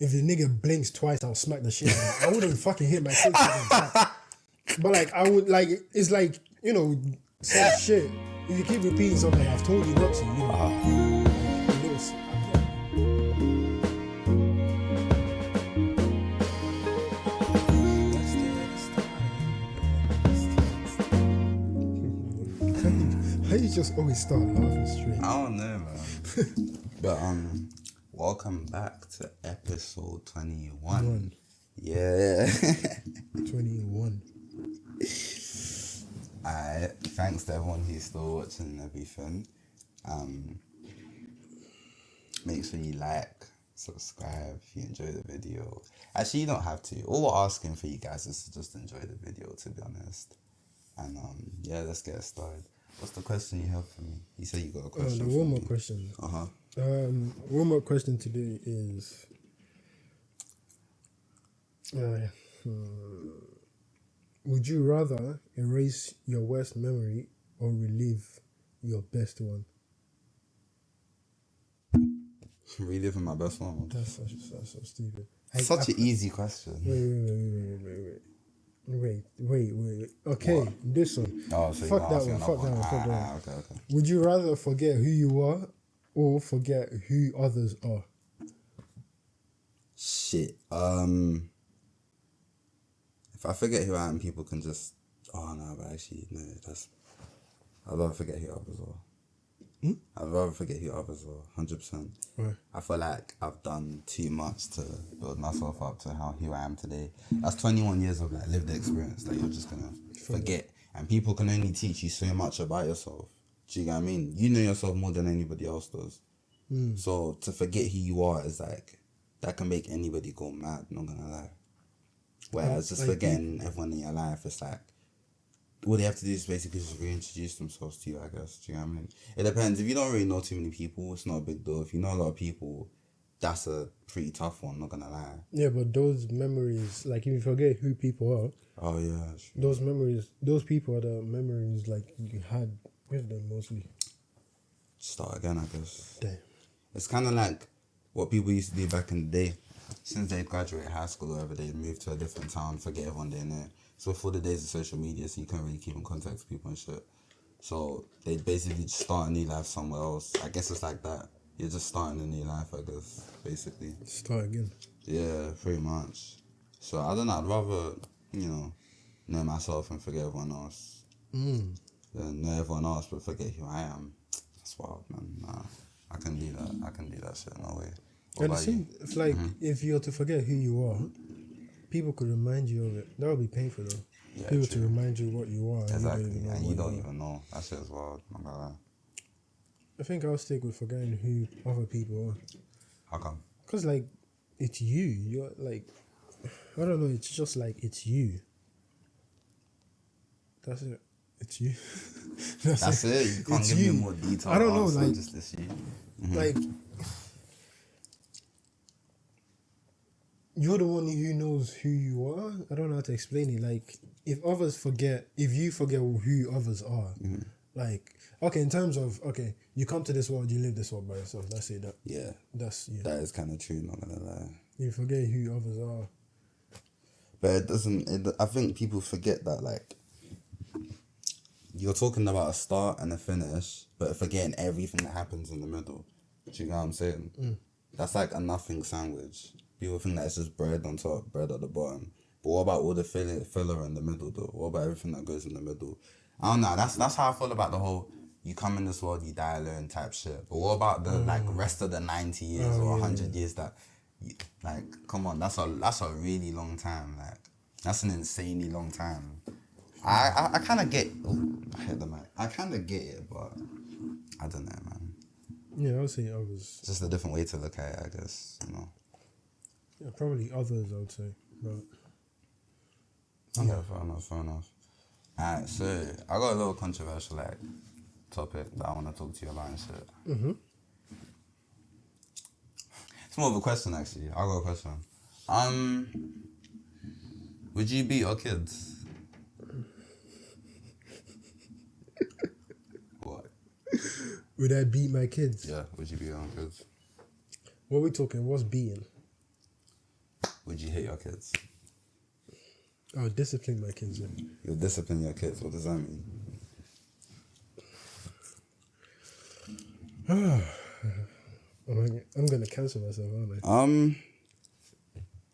if the nigga blinks twice, I'll smack the shit out of him. I wouldn't fucking hit my kids with that. But like, I would like, it's like, you know, same shit. If you keep repeating something I've told you not to, you know. How you just always start laughing straight? I don't know, man. But welcome back to episode 21. Yeah. 21. Alright, thanks to everyone who's still watching and everything. Make sure you like, subscribe if you enjoy the video. Actually, you don't have to. All we're asking for you guys is to just enjoy the video, to be honest. And yeah, let's get started. What's the question you have for me? You said you got a question. The warm-up question. Warm-up question today is... would you rather erase your worst memory or relive your best one? Reliving my best one. That's so stupid. Such an easy question. Wait. Okay, what? This one. Oh, so fuck that one. Fuck that one. Okay. Would you rather forget who you are or forget who others are? Shit. If I forget who I am, people can just... Oh, no, but actually, no, I'd rather forget who others are. I'd rather forget who others are, 100%. Right. I feel like I've done too much to build myself up to who I am today. That's 21 years of like lived experience that you're just going to forget. And people can only teach you so much about yourself. Do you get what I mean? You know yourself more than anybody else does. So to forget who you are is like... That can make anybody go mad, not going to lie. Whereas just forgetting everyone in your life, it's like, all they have to do is basically just reintroduce themselves to you, I guess. Do you know what I mean? It depends. If you don't really know too many people, it's not a big deal. If you know a lot of people, that's a pretty tough one, not gonna lie. Yeah, but those memories, like if you forget who people are, oh yeah, true. Those memories, those people are the memories like you had with them mostly. Start again, I guess. Damn. It's kind of like what people used to do back in the day. Since they graduate high school or whatever, they move to a different town, forget everyone they know. So before the days of social media, so you can't really keep in contact with people and shit. So they basically just start a new life somewhere else. I guess it's like that. You're just starting a new life, I guess, basically. Start again. Yeah, pretty much. So I don't know, I'd rather, know myself and forget everyone else. Than know everyone else but forget who I am. That's wild, man. Nah, I can do that. I can do that shit, no way. And it's like, if you're to forget who you are, people could remind you of it. That would be painful, though. Yeah, people to remind you what you are. Exactly, and you don't even know. That shit is wild. I think I'll stick with forgetting who other people are. How come? Because, like, it's you. You're, like, I don't know, it's just like, it's you. That's it. It's you. That's it. You can't give me more detail. I don't know, like, just this you. Like... You're the one who knows who you are. I don't know how to explain it. Like, if you forget who others are, like, okay, in terms of, okay, you come to this world, you live this world by yourself. Let's say that. Yeah. That is kind of true, not gonna lie. You forget who others are. But I think people forget that, like, you're talking about a start and a finish, but forgetting everything that happens in the middle. Do you know what I'm saying? That's like a nothing sandwich. People think that it's just bread on top, bread at the bottom. But what about all the filler in the middle, though? What about everything that goes in the middle? I don't know. That's how I feel about the whole you come in this world, you die alone type shit. But what about the rest of the 90 years or 100 years that, come on, that's a really long time. Like, that's an insanely long time. I kind of get... Oh, I hit the mic. I kind of get it, but I don't know, man. Yeah, I would say others. Just a different way to look at it, I guess, Yeah, probably others, I would say. But yeah, fair enough. Alright, so I got a little controversial topic that I want to talk to you about and shit. It's more of a question, actually. I got a question. Would you beat your kids? What? Would I beat my kids? Yeah, would you beat your own kids? What are we talking? What's beating? would you hit your kids? I would discipline my kids. Yeah. You'll discipline your kids. What does that mean? I'm gonna cancel myself, aren't I?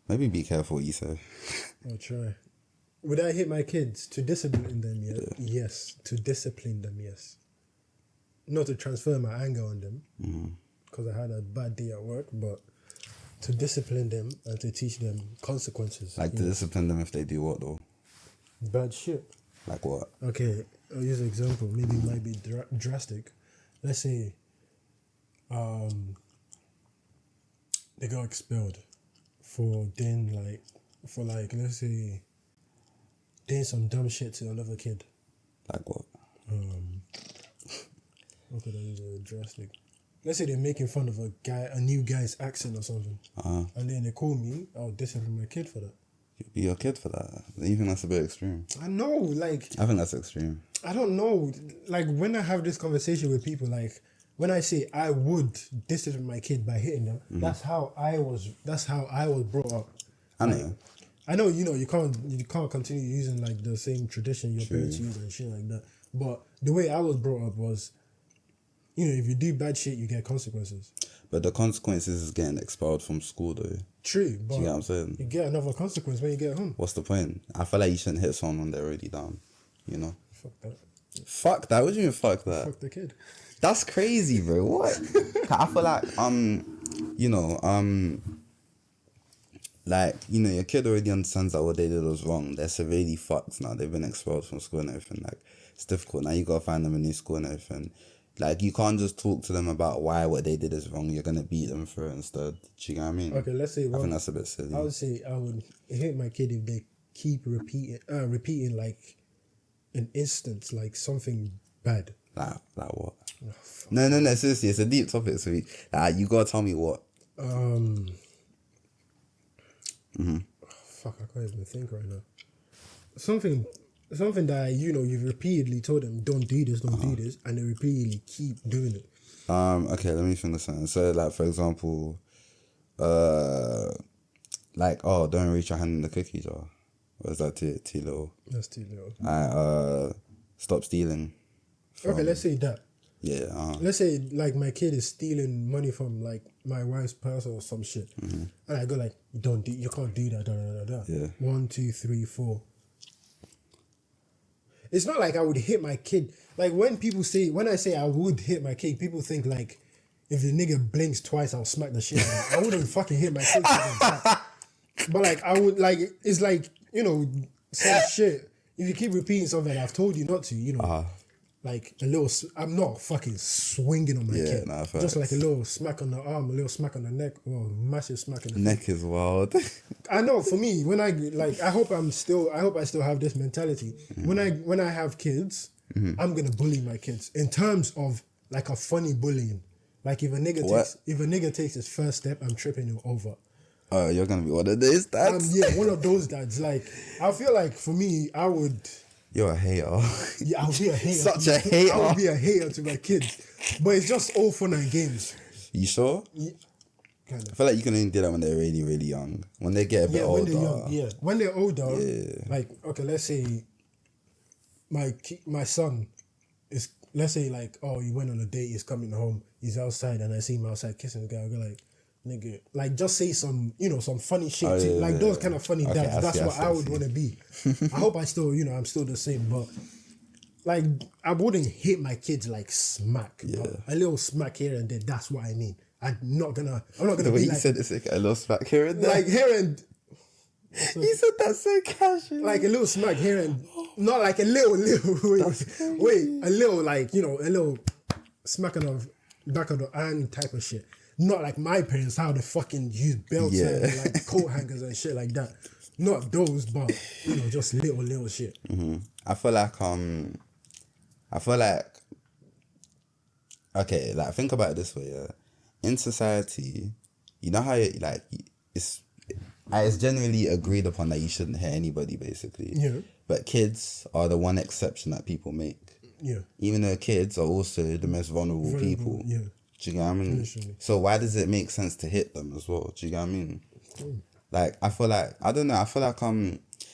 Maybe be careful what you say. I'll try. Would I hit my kids to discipline them? Yeah. Yes. To discipline them, yes. Not to transfer my anger on them, because I had a bad day at work, but to discipline them and to teach them consequences. Like to discipline them if they do what though? Bad shit. Like what? Okay, I'll use an example. Maybe it might be drastic. Let's say they got expelled for doing let's say doing some dumb shit to another kid. Like what? How could I use a drastic? Let's say they're making fun of a new guy's accent or something, and then they call me. I'll discipline my kid for that. You'd be your kid for that. You think that's a bit extreme? I know, I think that's extreme. I don't know. Like, when I have this conversation with people, like, when I say I would discipline my kid by hitting them, that's how I was brought up. I know. I know, you can't continue using, like, the same tradition your parents use and shit like that. But the way I was brought up was, if you do bad shit, you get consequences. But the consequences is getting expelled from school, though. True, but do you get what I'm saying? You get another consequence when you get home. What's the point? I feel like you shouldn't hit someone when they're already down, Fuck that. Fuck that? What do you mean fuck that? Fuck the kid. That's crazy, bro. What? I feel like, your kid already understands that what they did was wrong. They're severely fucked now. They've been expelled from school and everything. Like, it's difficult. Now you gotta find them a new school and everything. Like, you can't just talk to them about why what they did is wrong. You're gonna beat them for it instead. Do you get what I mean? Okay, let's say I think that's a bit silly. I would say I would hit my kid if they keep repeating like an instance, like something bad. Like what? Oh, no, seriously, it's a deep topic, so you gotta tell me what. Fuck, I can't even think right now. Something that you've repeatedly told them, don't do this, do this, and they repeatedly keep doing it. Okay, let me finish something. So, like, for example, don't reach your hand in the cookie jar. Or is that too little? That's too little. Stop stealing. Okay, let's say that. Yeah. Let's say, like, my kid is stealing money from, like, my wife's purse or some shit. And I go, like, you can't do that, Yeah. 1, 2, 3, 4. It's not like I would hit my kid. Like, when I say I would hit my kid, people think, like, if the nigga blinks twice, I'll smack the shit out of him. I wouldn't fucking hit my kid. But, like, I would, like, it's like, some shit. If you keep repeating something I've told you not to, like a little, I'm not fucking swinging on my kid. Nah, just like a little smack on the arm, a little smack on the neck, or massive smack on the neck is wild. I know, for me, when I hope I still have this mentality. When I have kids, I'm gonna bully my kids in terms of like a funny bullying. Like if a nigga takes his first step, I'm tripping him over. Oh, you're gonna be one of those dads? Yeah, one of those dads. Like, I feel like for me, I would. You're a hater. Yeah, I'll be a hater. Such a hater. I would be a hater to my kids. But it's just all fun and games. You sure? Yeah, kind of. I feel like you can only do that when they're really, really young. When they get a bit older. When they're older, like, okay, let's say my son is, let's say, like, he went on a date, he's coming home, he's outside, and I see him outside kissing the guy. I go like, nigga, like, just say some, some funny shit. Those kind of funny dads. That's what I would want to be. I hope I'm still the same. But, like, I wouldn't hit my kids like smack. Yeah. A little smack here and there. That's what I mean. I'm not gonna the way be you like, said it's like a little smack here and there. like here and. You said that so casually. Like a little smack here and not like a little wait, a little, like, a little smack on the back of the hand type of shit. Not like my parents, how they fucking use belts and like coat hangers and shit like that. Not those, but just little shit. I feel like okay, like, think about it this way, yeah. In society, you know how it's generally agreed upon that you shouldn't hit anybody, basically. Yeah. But kids are the one exception that people make. Yeah. Even though kids are also the most vulnerable people. Yeah. Do you get what I mean? Initially. So why does it make sense to hit them as well? Do you get what I mean? Like, I feel like, I don't know, I feel like,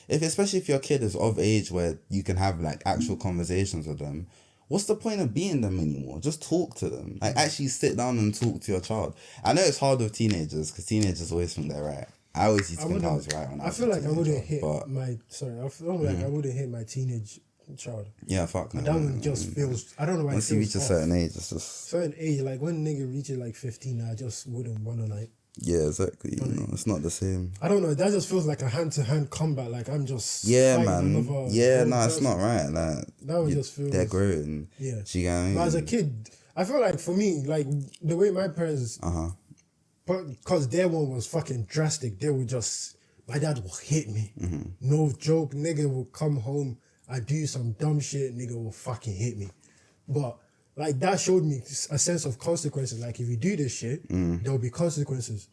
especially if your kid is of age where you can have, like, actual conversations with them, what's the point of being them anymore? Just talk to them. Like, actually sit down and talk to your child. I know it's hard with teenagers, because teenagers always think they're right. I always used to think I was right when I was feel like I wouldn't hit but, my... Sorry, I feel like I wouldn't hit my teenage child. Yeah, fuck no. That one just feels... I don't know why once you reach a certain age, it's just... Certain age, like when nigga reaches like 15, I just wouldn't want to like... Yeah, exactly. You know, it's not the same. I don't know. That just feels like a hand-to-hand combat. Like I'm just... Yeah, man. Yeah, no, it's not right. Like, that one just feels... They're growing. Yeah. Do you get what I mean? But as a kid, I feel like for me, like the way my parents... Because their one was fucking drastic. They would just... My dad will hit me. No joke. Nigga will come home. I do some dumb shit. Nigga will fucking hit me. But like that showed me a sense of consequences. Like if you do this shit, there will be consequences.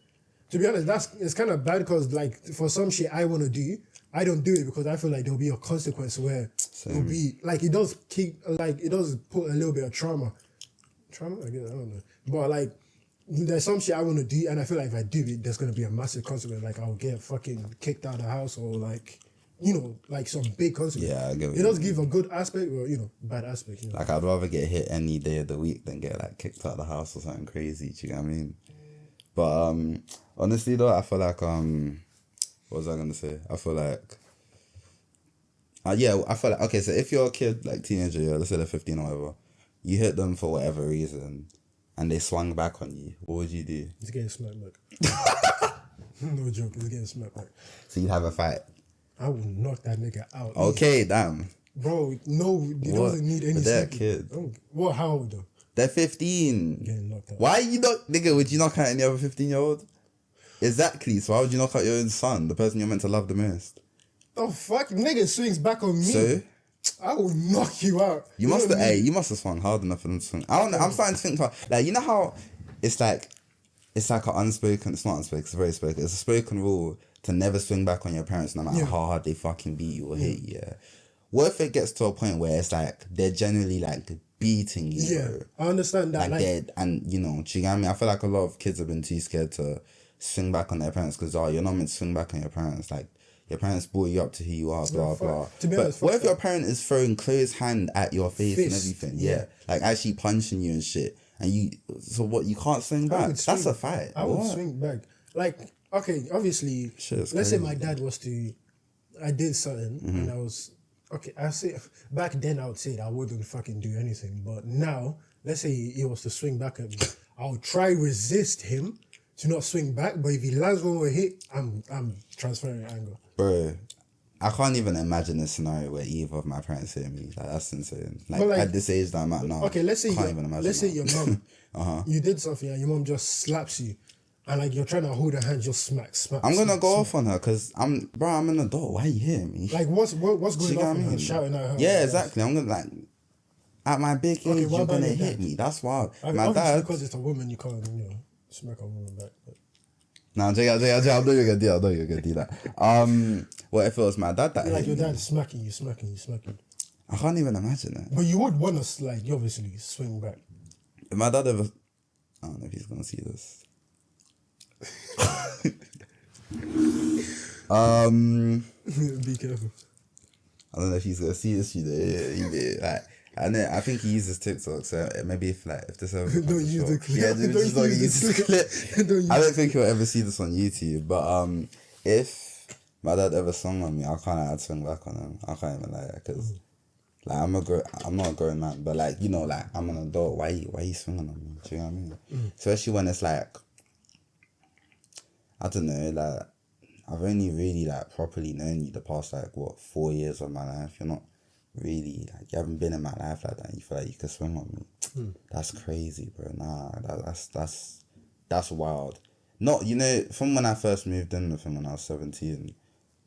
To be honest, it's kind of bad because like for some shit I want to do, I don't do it because I feel like there'll be a consequence where it'll be like it does put a little bit of trauma. Trauma? I guess I don't know. But like there's some shit I want to do, and I feel like if I do it, there's gonna be a massive consequence. Like I'll get fucking kicked out of the house, or like, you know, like some big consequence. Yeah, I get what it does give a good aspect, or you know, bad aspect. You know? Like I'd rather get hit any day of the week than get like kicked out of the house or something crazy. Do you know what I mean? But honestly though, I feel like what was I gonna say? I feel like I feel like okay. So if you're a kid, like teenager, yeah, let's say they're 15 or whatever, you hit them for whatever reason, and they swung back on you, what would you do? He's getting smacked back. No joke, he's getting smacked back. So you'd have a fight? I would knock that nigga out. Okay, damn. Bro, no, he doesn't need any... They're kids. What, how old though? They're 15. Getting knocked out. Why you not... Nigga, would you knock out any other 15-year-old? Exactly, so why would you knock out your own son, the person you're meant to love the most? Oh, fuck, nigga swings back on me. So? I will knock you out. You must have swung hard enough for them to swing. I don't know. I'm starting to think about, like, you know how it's like an unspoken, it's not unspoken, it's very spoken. It's a spoken rule to never swing back on your parents no matter how hard they fucking beat you or hit you. Yeah. What if it gets to a point where it's like they're generally like beating you? Yeah, bro? I understand that. Like they're, and you know, do you get what I mean? I feel like a lot of kids have been too scared to swing back on their parents because you're not meant to swing back on your parents. Like, your parents brought you up to who you are, blah, blah. To be honest, what if your parent is throwing closed hand at your face and everything? Yeah. Like, actually punching you and shit. And so what, you can't swing back? That's a fight. I would swing back. Like, okay, obviously, let's say my dad was to, I did something and I was, okay, I say, back then I would say that I wouldn't fucking do anything. But now, let's say he was to swing back at me, I would try resist him to not swing back, but if he lands one more hit, I'm transferring anger. Bro, I can't even imagine a scenario where either of my parents hit me. Like, that's insane. Like at this age that I'm at now, okay, let's say say your mom, you did something and your mom just slaps you, and like you're trying to hold her hand, just smack. I'm gonna go off on her because I'm an adult. Why are you hitting me? Like what's going on with her shouting at her? Yeah, exactly. I'm gonna like at my big age, you're gonna hit me. That's wild. I mean, my dad, because it's a woman, you can't smack a woman back. But. No, I know you're gonna do that. What if it was my dad that hit like your me? dad smacking you. I can't even imagine it. But you would want to like obviously swing back. If my dad ever, I don't know if he's gonna see this. Be careful. I don't know if he's gonna see this. Like, I think he uses TikTok, so maybe if this ever don't use the clip. Yeah, just don't use the clip. I don't think he'll ever see this on YouTube. But if my dad ever swung on me, I'd swing back on him. I can't even lie, because like I'm not a grown man, but like, you know, like I'm an adult. Why you swinging on me? Do you know what I mean? Especially when it's like, I don't know, like I've only really like properly known you the past 4 years of my life. You're not really, like, you haven't been in my life like that and you feel like you could swing on me. That's crazy, bro. Nah, that's wild. Not, you know, from when I first moved in with him when I was 17,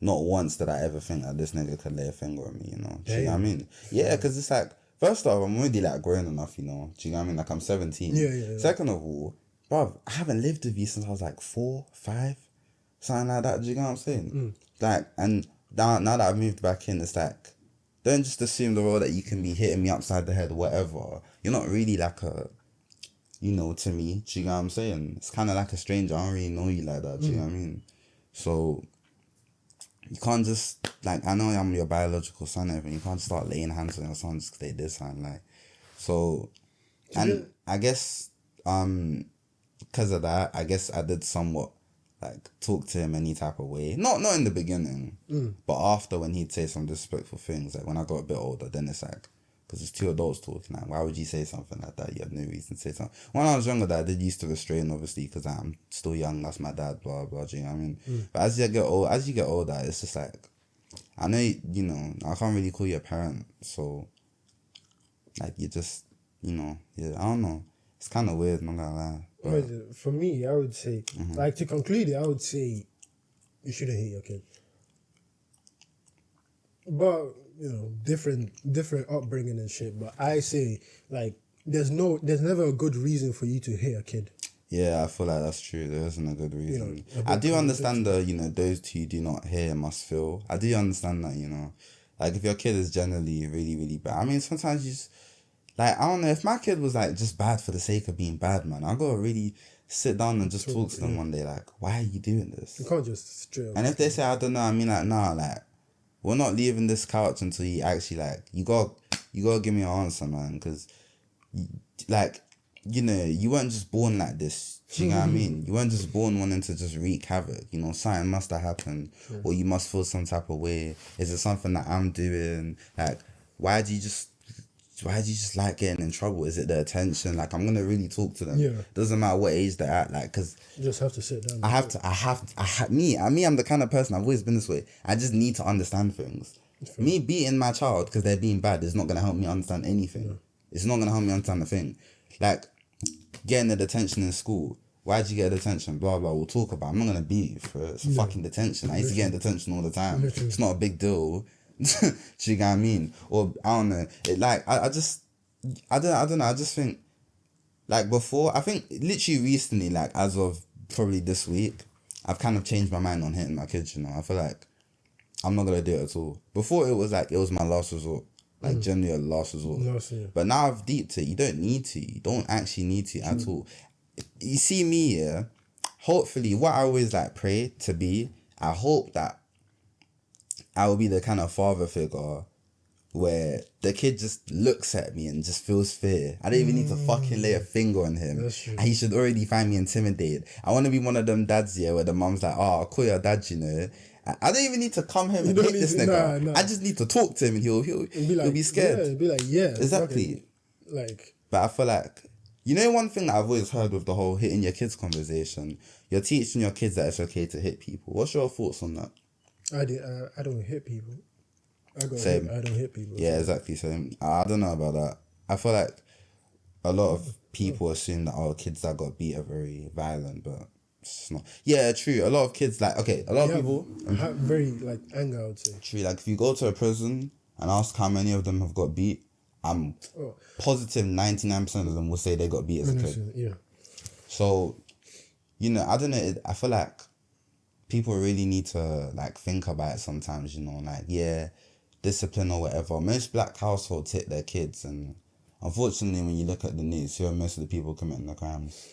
not once did I ever think that this nigga could lay a finger on me, you know? Do you know what I mean? Yeah, because it's like, first off, I'm already like grown enough, you know? Do you know what I mean? Like, I'm 17. Yeah. Second of all, bruv, I haven't lived with you since I was like 4, 5, something like that. Do you know what I'm saying? Like, and now that I've moved back in, it's like, don't just assume the role that you can be hitting me upside the head or whatever. You're not really like a, you know, to me. Do you know what I'm saying? It's kind of like a stranger. I don't really know you like that. Do you know what I mean? So you can't just, like, I know I'm your biological son and everything. You can't start laying hands on your son just because they did something, like. So, and I guess, because of that, I guess I did somewhat, like, talk to him any type of way. Not in the beginning, but after, when he'd say some disrespectful things, like, when I got a bit older, then it's like, because it's two adults talking, like, why would you say something like that? You have no reason to say something. When I was younger, I did used to restrain, obviously, because I'm still young, that's my dad, blah, blah, do you know what I mean? But as you get older, it's just like, I know, you know, I can't really call you a parent, so, like, you just, you know, yeah, I don't know. It's kind of weird, not gonna lie. But for me, I would say, like, to conclude it, I would say you shouldn't hit your kid. But, you know, different upbringing and shit. But I say, like, there's never a good reason for you to hit a kid. Yeah, I feel like that's true. There isn't a good reason. You know, I do understand you know, those who do not hear must feel. I do understand that, you know. Like, if your kid is generally really, really bad. I mean, sometimes you just, like, I don't know, if my kid was, like, just bad for the sake of being bad, man, I gotta really sit down and just talk to them one day, like, why are you doing this? You can't just straight up. And if they say, I don't know, I mean, like, nah, like, we're not leaving this couch until you actually, like, you gotta give me an answer, man, because, like, you know, you weren't just born like this. Do you know what I mean? You weren't just born wanting to just wreak havoc. You know, something must have happened, or you must feel some type of way. Is it something that I'm doing? Like, why do you just like getting in trouble? Is it the attention? Like, I'm gonna really talk to them. Yeah. Doesn't matter what age they're at. Like, cause you just have to sit down. I'm the kind of person, I've always been this way. I just need to understand things. Me beating my child because they're being bad is not gonna help me understand anything. Yeah. It's not gonna help me understand a thing. Like, getting the detention in school. Why'd you get a detention? Blah, blah, we'll talk about it. I'm not going to beat you for it. It's fucking detention. I used to get in detention all the time. It's not a big deal. Do you get what I mean? Or, I don't know. It, like, I don't know. I just think, like, before, I think literally recently, like, as of probably this week, I've kind of changed my mind on hitting my kids, you know. I feel like I'm not going to do it at all. Before, it was like, it was my last resort. Like, generally a last resort. But now I've deeped it. You don't need to. You don't actually need to at all. You see me, yeah? Hopefully, what I always, like, pray to be, I hope that I will be the kind of father figure where the kid just looks at me and just feels fear. I don't even need to fucking lay a finger on him. And he should already find me intimidated. I want to be one of them dads, yeah, where the mom's like, oh, I'll call your dad, you know? I don't even need to come home and hit this nigga. Nah. I just need to talk to him and he'll be scared. Yeah, he'll be like, yeah. Exactly. Like, but I feel like, you know, one thing that I've always heard with the whole hitting your kids conversation, you're teaching your kids that it's okay to hit people. What's your thoughts on that? I don't hit people. I don't hit people. Yeah, exactly. Same. I don't know about that. I feel like a lot of people assume that kids that got beat are very violent, but it's not. Yeah, true. A lot of kids, like, okay, a lot of people have very, like, anger, I would say. True. Like, if you go to a prison and ask how many of them have got beat, I'm positive 99% of them will say they got beat as a kid. Yeah. So, you know, I don't know. I feel like people really need to, like, think about it sometimes, you know, like, yeah, discipline or whatever. Most black households hit their kids, and unfortunately, when you look at the news, who are most of the people committing the crimes?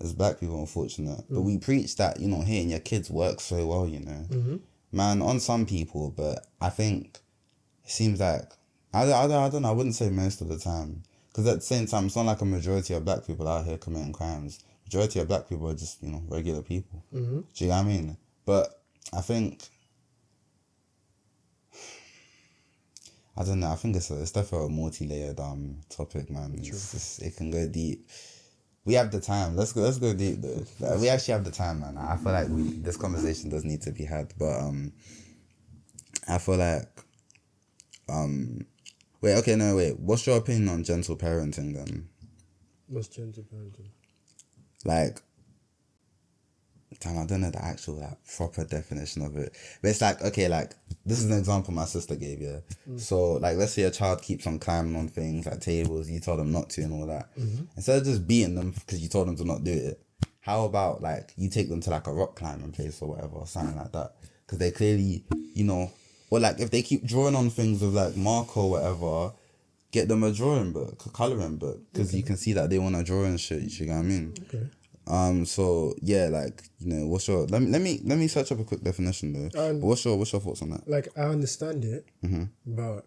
It's black people, unfortunate. But we preach that, you know, hitting your kids works so well, you know. Man, on some people, but I think it seems like, I don't know, I wouldn't say most of the time. Because at the same time, it's not like a majority of black people out here committing crimes. Majority of black people are just, you know, regular people. Do you know what I mean? But I think, I don't know, I think it's definitely a multi-layered topic, man. It can go deep. We have the time. Let's go deep though. Like, we actually have the time, man. I feel like this conversation does need to be had. But I feel like wait. What's your opinion on gentle parenting then? What's gentle parenting? Like, I don't know the actual, like, proper definition of it. But it's like, okay, like, this is an example my sister gave, yeah? So, like, let's say a child keeps on climbing on things, like tables, you told them not to and all that. Instead of just beating them because you told them to not do it, how about, like, you take them to, like, a rock climbing place or whatever, or something like that? Because they clearly, you know, or, like, if they keep drawing on things with, like, marker or whatever, get them a drawing book, a colouring book, because you can see that they want to draw and shit, you know what I mean? Okay. So yeah, like, you know, what's your let me search up a quick definition though. But what's your thoughts on that? Like, I understand it, but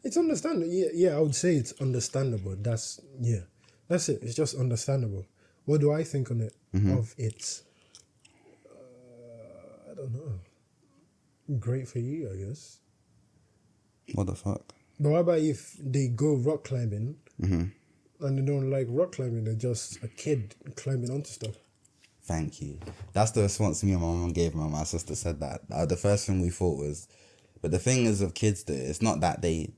it's understandable. Yeah, I would say it's understandable. That's it. It's just understandable. What do I think on it of it? I don't know. Great for you, I guess. What the fuck? But what about if they go rock climbing and they don't like rock climbing? They're just a kid climbing onto stuff. Thank you. That's the response me and my mum gave me. My sister said that. The first thing we thought was, but the thing is with kids though, it's not that they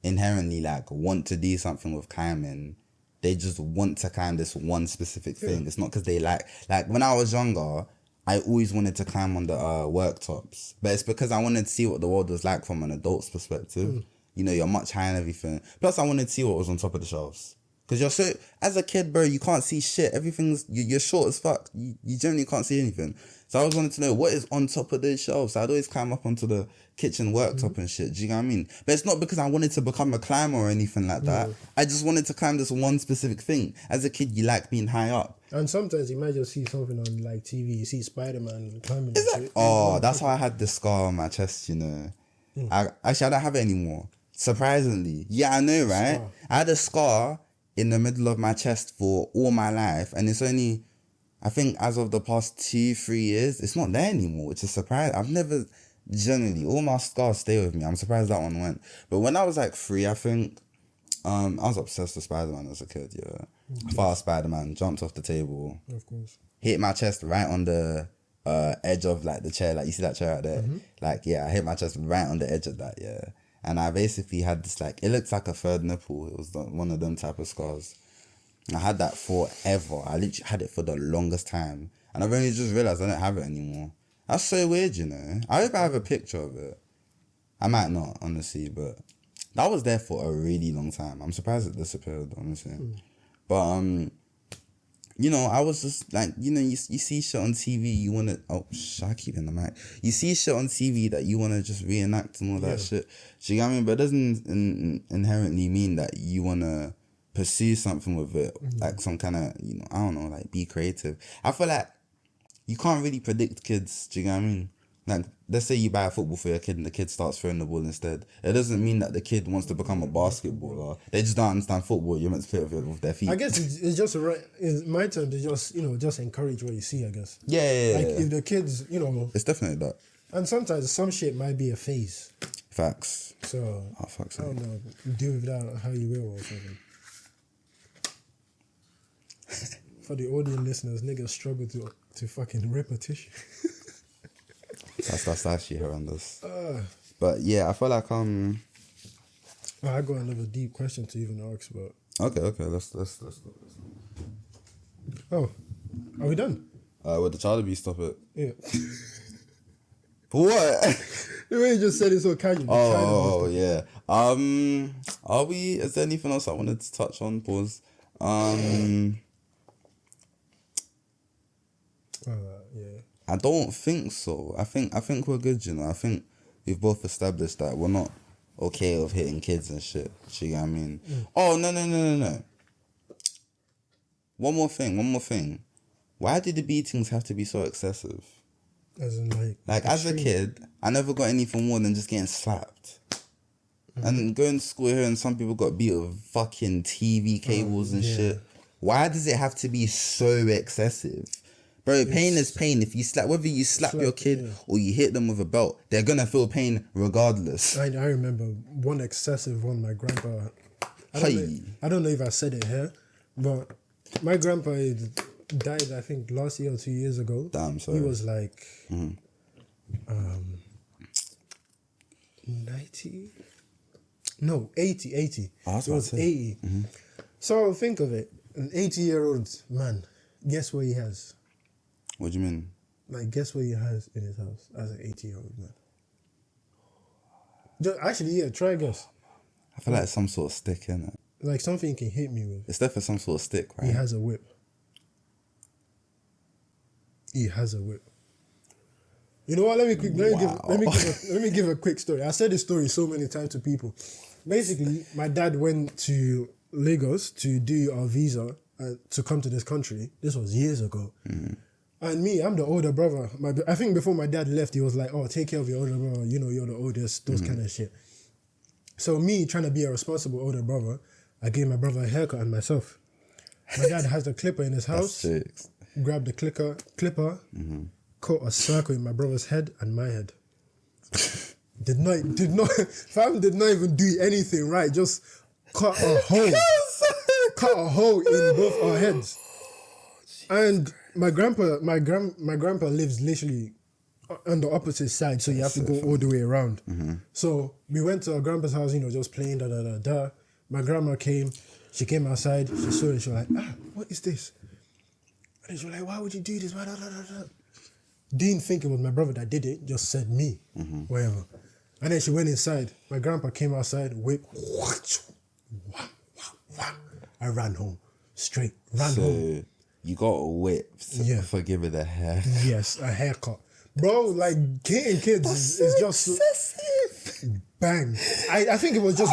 inherently like want to do something with climbing. They just want to climb this one specific thing. It's not because they like when I was younger, I always wanted to climb on the worktops. But it's because I wanted to see what the world was like from an adult's perspective. You know, you're much higher and everything. Plus, I wanted to see what was on top of the shelves. Because you're so... As a kid, bro, you can't see shit. Everything's... You're short as fuck. You generally can't see anything. So I always wanted to know what is on top of those shelves. So I'd always climb up onto the kitchen worktop and shit. Do you know what I mean? But it's not because I wanted to become a climber or anything like that. I just wanted to climb this one specific thing. As a kid, you like being high up. And sometimes you might just see something on like TV. You see Spider-Man climbing. Oh, that's how I had the scar on my chest, you know. I don't have it anymore. Surprisingly. Yeah, I know, right? Scar. I had a scar in the middle of my chest for all my life. And it's only, I think as of the past 2-3 years, it's not there anymore, which is surprising. I've never, generally, all my scars stay with me. I'm surprised that one went. But when I was like 3, I think, I was obsessed with Spider-Man as a kid, yeah. I thought I was Spider-Man, jumped off the table. Of course. Hit my chest right on the edge of like the chair. Like, you see that chair out there? Like, yeah, I hit my chest right on the edge of that, yeah. And I basically had this like, it looked like a third nipple. It was one of them type of scars. And I had that forever. I literally had it for the longest time. And I've only just realised I don't have it anymore. That's so weird, you know. I hope I have a picture of it. I might not, honestly, but that was there for a really long time. I'm surprised it disappeared, honestly. But, you know, I was just like, you know, you see shit on TV, you want to, I keep in the mic. You see shit on TV that you want to just reenact and all that shit. Do you know what I mean? But it doesn't inherently mean that you want to pursue something with it, like some kind of, you know, I don't know, like be creative. I feel like you can't really predict kids, do you know what I mean? Like, let's say you buy a football for your kid and the kid starts throwing the ball instead. It doesn't mean that the kid wants to become a basketballer. They just don't understand football. You're meant to play with their feet. I guess it's just right. In my turn to just, you know, just encourage what you see, I guess. Yeah. Like, if the kids, you know... It's definitely that. And sometimes some shit might be a phase. Facts. So, I don't know, deal with that how you will or something. For the audio listeners, niggas struggle to fucking rip a tissue. That's actually horrendous. But yeah, I feel like I got another deep question to even ask about. Okay, let's go. Oh, are we done? With the child abuse topic. Yeah. What? The way you just said it so casually. Oh yeah. Are we? Is there anything else I wanted to touch on? Pause. Yeah. I don't think so. I think we're good, you know. I think we've both established that we're not okay with hitting kids and shit. Do you get what I mean? Oh, no. One more thing. Why did the beatings have to be so excessive? As in like as a kid, I never got anything more than just getting slapped. And going to school here and some people got beat with fucking TV cables and shit. Why does it have to be so excessive? Bro, pain is pain. If you whether you slap your kid or you hit them with a belt, they're gonna feel pain regardless. I remember one excessive one. My grandpa. I don't know if I said it here, but my grandpa died. I think last year or 2 years ago. Damn, sorry. He was like, 90. No, 80. It was 80. So think of it. An 80-year-old man. Guess what he has? What do you mean? Like, guess what he has in his house as an 80-year-old man? Try a guess. I feel like some sort of stick, innit? Like something he can hit me with. It's definitely some sort of stick, right? He has a whip. You know what? Let me give a quick story. I said this story so many times to people. Basically, my dad went to Lagos to do our visa to come to this country. This was years ago. And me, I'm the older brother. I think before my dad left, he was like, oh, take care of your older brother. You know, you're the oldest, those kind of shit. So me trying to be a responsible older brother, I gave my brother a haircut and myself. My dad has the clipper in his house. Grabbed the clipper, cut a circle in my brother's head and my head. Fam did not even do anything right. Just cut a hole in both our heads. And my grandpa lives literally on the opposite side, so you have to go all the way around. So we went to our grandpa's house, you know, just playing, My grandma came, she came outside, she saw it, she was like, what is this? And she was like, why would you do this? Didn't think it was my brother that did it, just said me, whatever. And then she went inside. My grandpa came outside, whip. I ran home, straight, home. You got a whip for giving a hair. Yes, a haircut. Bro, like, getting kids is just... Excessive. Bang. I think it was just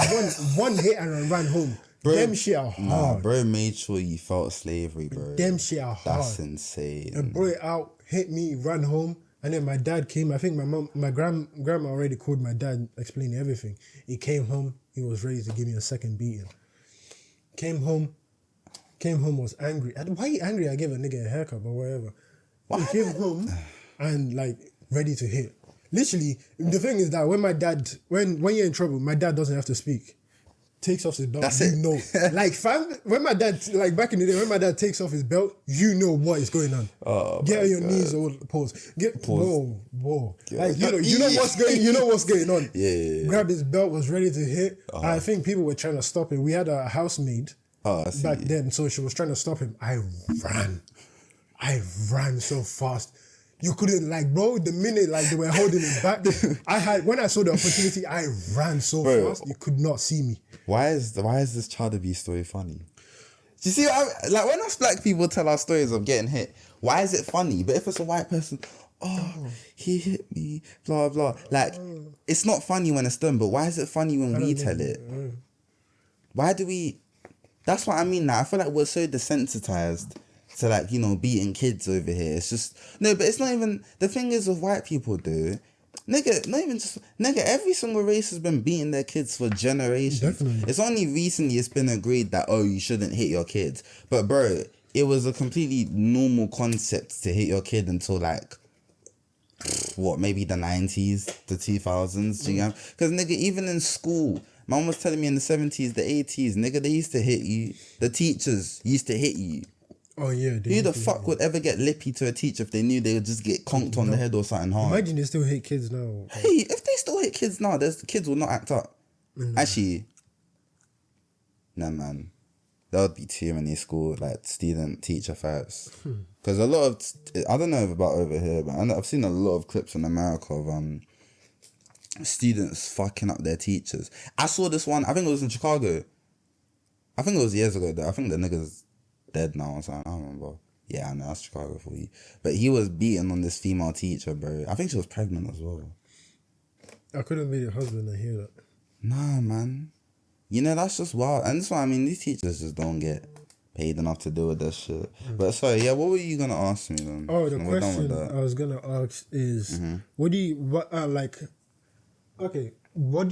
one hit and I ran home. Bro, them shit are hard. Nah, bro made sure you felt slavery, bro. Them shit are hard. That's insane. And brought it out, hit me, ran home. And then my dad came. I think my grandma already called my dad, explaining everything. He came home. He was ready to give me a second beating. Came home, was angry. Why he angry? I gave a nigga a haircut, but whatever. What? He came home and like ready to hit. Literally, the thing is that when you're in trouble, my dad doesn't have to speak. Takes off his belt, that's it. Know. Like, fam, when my dad, like back in the day, when my dad takes off his belt, you know what is going on. Oh, get on your knees or pause. Whoa. Like, you know what's going on. Yeah. Grabbed his belt, was ready to hit. I think people were trying to stop him. We had a housemaid back then, so she was trying to stop him. I ran so fast. You couldn't, like, bro, the minute, like, they were holding him back, when I saw the opportunity, I ran so fast, you could not see me. Why is this child abuse story funny? Do you see, like, when us black people tell our stories of getting hit, why is it funny? But if it's a white person, he hit me, blah, blah. Like, it's not funny when it's done, but why is it funny when we tell it? Why do we... That's what I mean now. I feel like we're so desensitized to, like, you know, beating kids over here. It's just... No, but it's not even... The thing is with white people, dude... Nigga, every single race has been beating their kids for generations. Definitely. It's only recently it's been agreed that, you shouldn't hit your kids. But, bro, it was a completely normal concept to hit your kid until, like... maybe the 90s, the 2000s, do you know? Because, nigga, even in school... Mom was telling me in the 70s, the 80s, nigga, they used to hit you. The teachers used to hit you. Oh, yeah. Who the fuck would ever get lippy to a teacher if they knew they would just get conked on the head or something hard? Imagine they still hit kids now. Hey, if they still hit kids now, kids will not act up. Actually, nah, man. There would be too many school, like, student-teacher fights. Because a lot of... I don't know about over here, but I've seen a lot of clips in America of students fucking up their teachers. I saw this one, I think it was in Chicago. I think it was years ago, though. I think the nigga's dead now or something. I don't remember. Yeah, I know, that's Chicago for you. But he was beating on this female teacher, bro. I think she was pregnant as well. I couldn't be your husband and hear that. Nah, man. You know, that's just wild. And that's why, I mean, these teachers just don't get paid enough to deal with that shit. But sorry, yeah, what were you going to ask me then? Oh, the question I was going to ask is, what do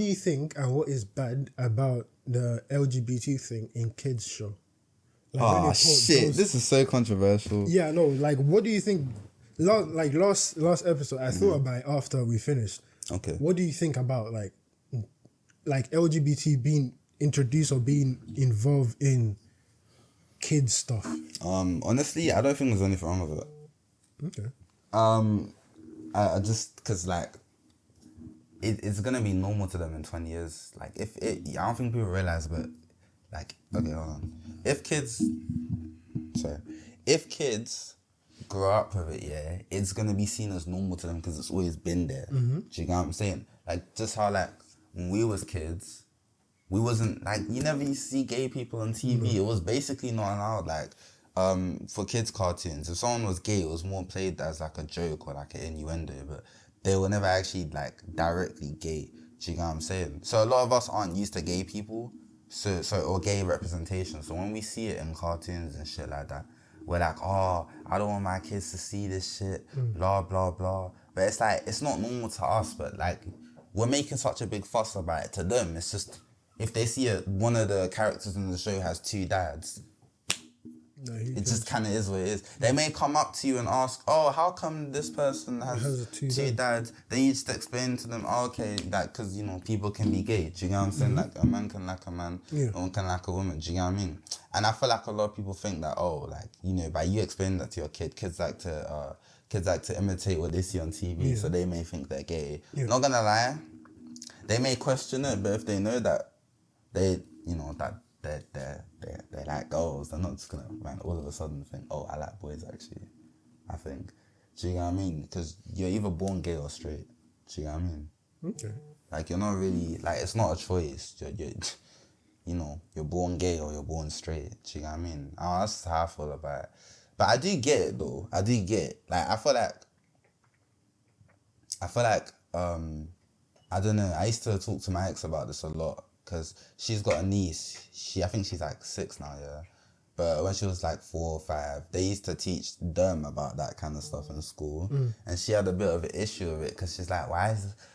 you think and what is bad about the LGBT thing in kids' show? Like, shit, this is so controversial. Yeah, no, like, what do you think? Last episode, I thought about it after we finished. Okay. What do you think about, like LGBT being introduced or being involved in kids' stuff? Honestly, I don't think there's anything wrong with it. Okay. I just, because, like, it's gonna be normal to them in 20 years. Like, I don't think people realize, but, like, okay, hold on. If kids grow up with it, yeah, it's gonna be seen as normal to them because it's always been there. Do you know what I'm saying? Like, just how, like, when we was kids, we wasn't, like, you never used to see gay people on TV. It was basically not allowed. Like, for kids' cartoons, if someone was gay, it was more played as, like, a joke or, like, an innuendo, but they were never actually, like, directly gay. Do you know what I'm saying? So a lot of us aren't used to gay people. or gay representation. So when we see it in cartoons and shit like that, we're like, oh, I don't want my kids to see this shit, blah, blah, blah. But it's like, it's not normal to us, but like, we're making such a big fuss about it. To them, it's just, if they see one of the characters in the show has 2 dads, it just kind of is what it is. They may come up to you and ask, oh, how come this person has 2 dads? Then you just explain to them, oh, okay, that because, you know, people can be gay. Do you know what I'm saying? Like, a man can like a man, a woman can like a woman. Do you know what I mean? And I feel like a lot of people think that, oh, like, you know, by you explaining that to your kid, kids like to imitate what they see on TV, so they may think they're gay. Not gonna lie, they may question it, but if they know that they, you know, that they like girls, they're not just gonna all of a sudden think, oh, I like boys actually, I think. Do you know what I mean? Because you're either born gay or straight. Do you know what I mean? Okay. Like, you're not really, like, it's not a choice. You're you know, you're born gay or you're born straight. Do you know what I mean? Oh, that's how I feel about it. But I do get it though. I do get it. Like, I feel like, I don't know, I used to talk to my ex about this a lot, because she's got a niece. I think she's like 6 now, yeah. But when she was like 4 or 5, they used to teach them about that kind of stuff in school. And she had a bit of an issue with it, because she's like,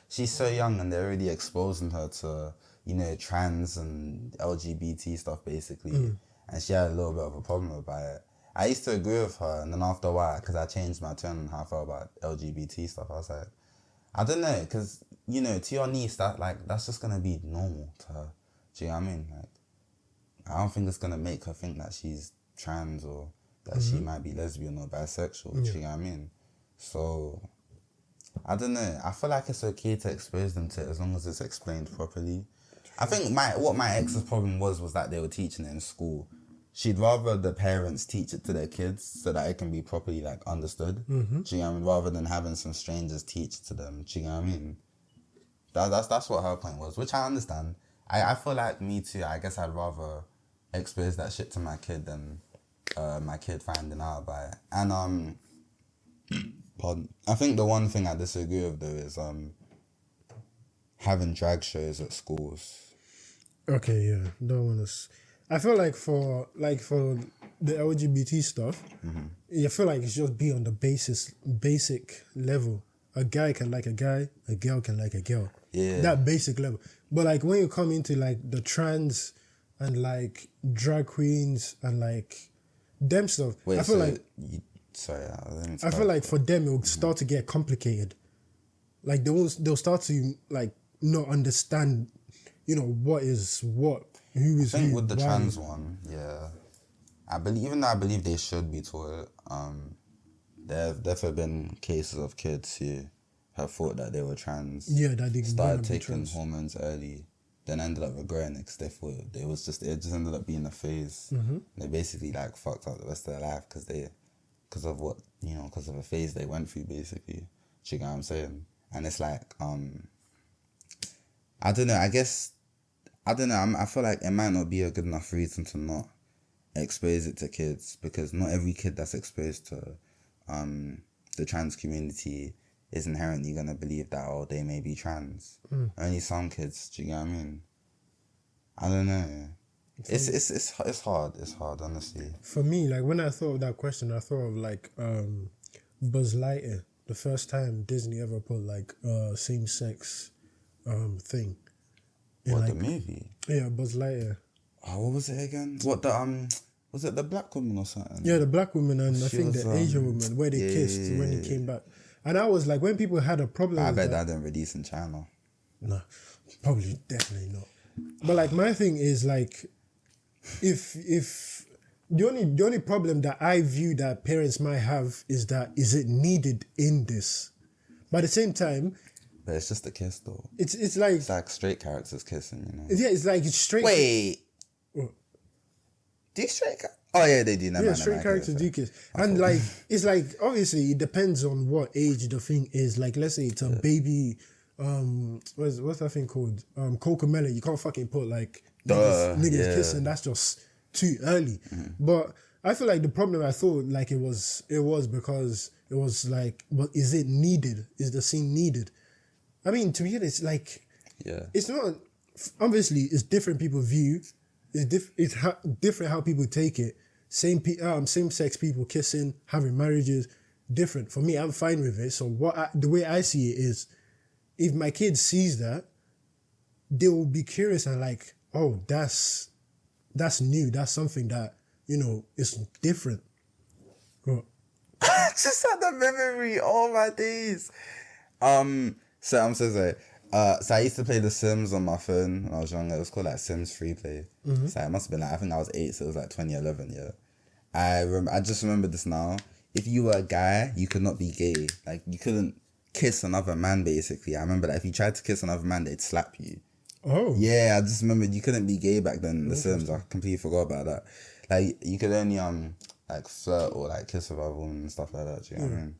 she's so young and they're already exposing her to, you know, trans and LGBT stuff basically. And she had a little bit of a problem about it. I used to agree with her, and then after a while, because I changed my tune on how I felt about LGBT stuff, I was like, I don't know, because, you know, to your niece, that's just going to be normal to her. Do you know what I mean? Like, I don't think it's going to make her think that she's trans or that she might be lesbian or bisexual. Do you know what I mean? So, I don't know. I feel like it's okay to expose them to it as long as it's explained properly. I think what my ex's problem was that they were teaching it in school. She'd rather the parents teach it to their kids so that it can be properly, like, understood. Do you know what I mean? Rather than having some strangers teach it to them. Do you know what I mean? That's what her point was, which I understand. I feel like me too. I guess I'd rather expose that shit to my kid than my kid finding out about it. And pardon. I think the one thing I disagree with though is having drag shows at schools. Okay, yeah, don't want to. I feel like for the LGBT stuff, I feel like it's just be on the basic level. A guy can like a guy, a girl can like a girl. Yeah. That basic level. But like when you come into like the trans and like drag queens and like them stuff, wait, I feel I feel like for them it will start to get complicated. Like they'll start to like not understand, you know, what is what, who is who. I think with the trans one, yeah. I believe they should be taught it. There have definitely been cases of kids who have thought that they were trans. Yeah, that they started taking hormones early, then ended up regretting it because they thought it just ended up being a phase. They basically like fucked up the rest of their life because of a phase they went through basically. Do you know what I'm saying? And it's like, I don't know. I feel like it might not be a good enough reason to not expose it to kids, because not every kid that's exposed to the trans community is inherently going to believe that, oh, they may be trans. Only some kids, do you know what I mean? I don't know. It's hard. It's hard, honestly. For me, like, when I thought of that question, I thought of, like, Buzz Lightyear. The first time Disney ever put, like, same-sex thing. What, like, the movie? Yeah, Buzz Lightyear. Oh, what was it again? Was it the black woman or something? Yeah, the black woman and I think the Asian woman, where they kissed when he came back. And I was like, when people had a problem with bet that didn't release in China. No, probably, definitely not. But like, my thing is like, if the only problem that I view that parents might have is that, is it needed in this? But at the same time, but it's just a kiss though. It's like straight characters kissing, you know. Yeah, it's like it's straight. Wait. Do straight? Oh yeah, they do. Straight characters do kiss, and like it's like obviously it depends on what age the thing is. Like let's say it's a baby, what's that thing called? Cocomelon. You can't fucking put like niggas kissing. That's just too early. But I feel like the problem, I thought like it was because it was like, but is it needed? Is the scene needed? I mean, to me, it's like, it's not. Obviously, it's different people view. different how people take it. Same sex people kissing, having marriages, different. For me, I'm fine with it. So the way I see it is, if my kid sees that, they will be curious and like, oh, that's new. That's something that, is different. Well, I just had that memory. All my days. So I'm so sorry. So I used to play The Sims on my phone when I was younger. It was called like Sims Free Play. Mm-hmm. So it must have been like, I think I was 8, so it was like 2011. Yeah. I just remember this now. If you were a guy, you could not be gay. Like you couldn't kiss another man. Basically, I remember that if you tried to kiss another man, they'd slap you. Oh. Yeah, I just remembered you couldn't be gay back then in The Sims. I completely forgot about that. Like you could only like flirt or like kiss with other women and stuff like that. Do you know what I mean?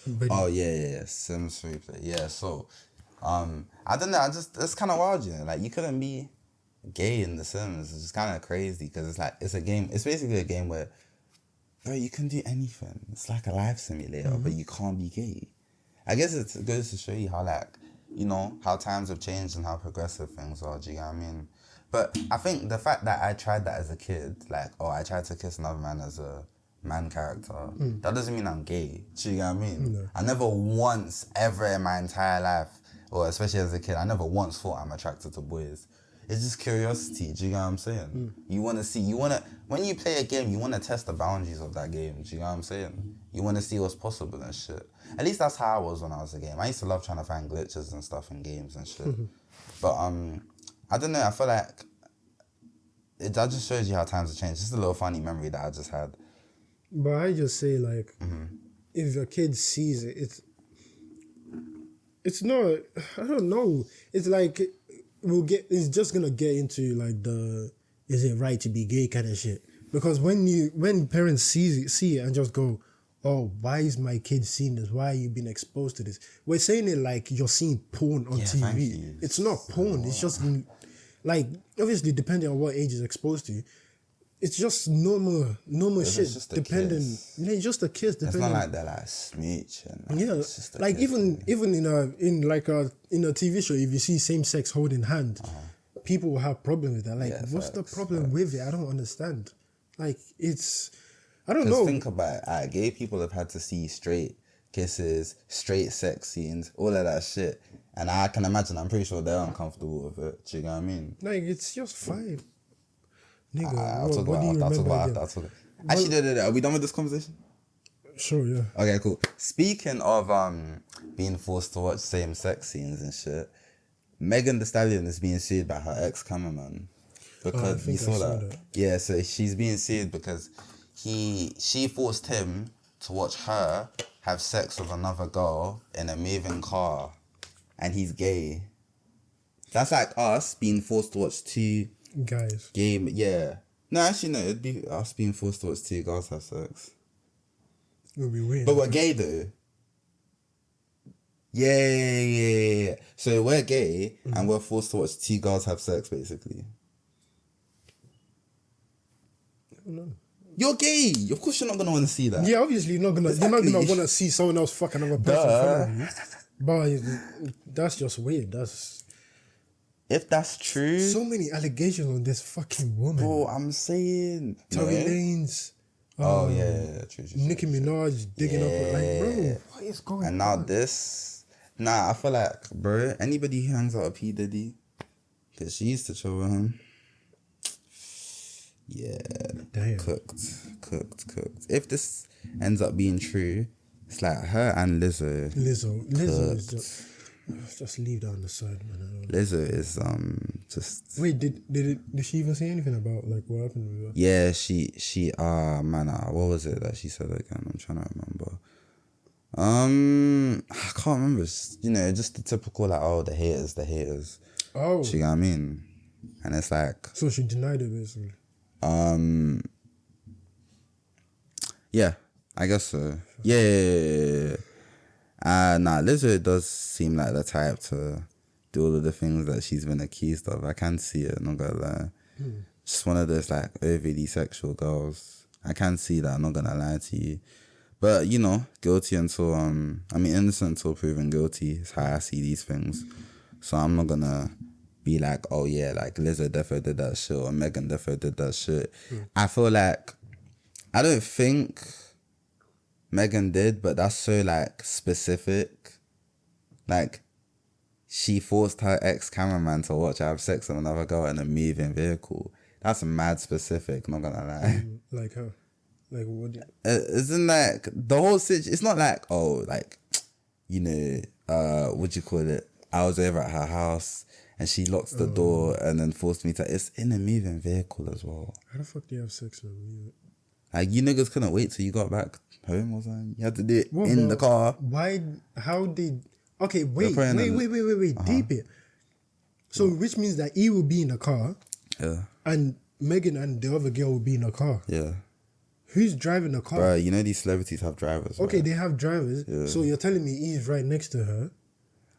But Oh yeah. Sims Free Play. Yeah, so I don't know. It's kind of wild, Like you couldn't be gay in The Sims. It's just kind of crazy because it's like it's a game. It's basically a game where, bro, you can do anything. It's like a life simulator, but you can't be gay. I guess it goes to show you how how times have changed and how progressive things are. Do you know what I mean? But I think the fact that I tried that as a kid, I tried to kiss another man as a man character, that doesn't mean I'm gay. Do you know what I mean? No. I never once ever in my entire life, or especially as a kid, I never once thought I'm attracted to boys. It's just curiosity. Do you know what I'm saying? You want to see, when you play a game, you want to test the boundaries of that game. Do you know what I'm saying? You want to see what's possible and shit. At least that's how I was when I was a game. I used to love trying to find glitches and stuff in games and shit. But I don't know, I feel like that just shows you how times have changed. Just a little funny memory that I just had. But I just say, if your kid sees it, it's not, I don't know. It's like, it's just going to get into like is it right to be gay kind of shit. Because when parents see it and just go, oh, why is my kid seeing this? Why are you being exposed to this? We're saying it like you're seeing porn on TV. It's not porn. It's just like, obviously, depending on what age is exposed to, it's just normal shit. Just just a kiss. It's not like they're like smooch and it's just like even in a TV show, if you see same sex holding hand, people will have problems with that. Like, what's the problem with it? I don't understand. Like, I don't know. Think about it. Gay people have had to see straight kisses, straight sex scenes, all of that shit, and I can imagine. I'm pretty sure they're uncomfortable with it. Do you know what I mean? Like, it's just fine. Nigga, I'll talk about after. Actually, no. Are we done with this conversation? Sure, yeah. Okay, cool. Speaking of being forced to watch same-sex scenes and shit, Megan Thee Stallion is being sued by her ex-cameraman because you saw that. Yeah, so she's being sued because she forced him to watch her have sex with another girl in a moving car, and he's gay. That's like us being forced to watch two guys. Game, yeah. No, actually, no. It'd be us being forced to watch two girls have sex. It would be weird. But we're gay, though. Yeah. So we're gay, and we're forced to watch two girls have sex, basically. I don't know. You're gay. Of course, you're not gonna want to see that. Yeah, obviously, you're not gonna want to see someone else fuck another person in front of you. But that's just weird. If that's true, so many allegations on this fucking woman. Bro, I'm saying Tory Lanez. Oh yeah, true. Nicki Minaj digging up like, bro, what is going on? And now this, I feel like, bro, anybody who hangs out with P Diddy, because she used to chill with him. Yeah, damn. Cooked. If this ends up being true, it's like her and Lizzo is just leave that on the side, man. Lizzo is just. Wait, did she even say anything about like what happened with her? Yeah, she what was it that she said again? I'm trying to remember. I can't remember. It's, just the typical like, oh, the haters. Oh, you know what I mean? And it's like. So she denied it basically. Yeah, I guess so. Yeah. Lizzo does seem like the type to do all of the things that she's been accused of. I can see it, not gonna lie. Just one of those like overly sexual girls. I can see that, I'm not gonna lie to you. But, guilty until, innocent until proven guilty is how I see these things. So I'm not gonna be like, oh yeah, like Lizzo defo did that shit or Megan defo did that shit. I feel like, I don't think Megan did, but that's so like specific. Like, she forced her ex-cameraman to watch her have sex with another girl in a moving vehicle. That's mad specific, not gonna lie. Like how? Like what? Isn't like the whole situation? It's not like, oh, like, you know, what do you call it? I was over at her house and she locked the door and then forced me to. It's in a moving vehicle as well. How the fuck do you have sex with me? Like, you niggas couldn't wait till you got back home or something. You had to do it What, in the car. Why? How did? Okay, wait. Deep it. So which means that he will be in the car. Yeah. And Megan and the other girl will be in the car. Yeah. Who's driving the car? Bro, you know these celebrities have drivers. Okay, right? they have drivers. Yeah. So you're telling me he's right next to her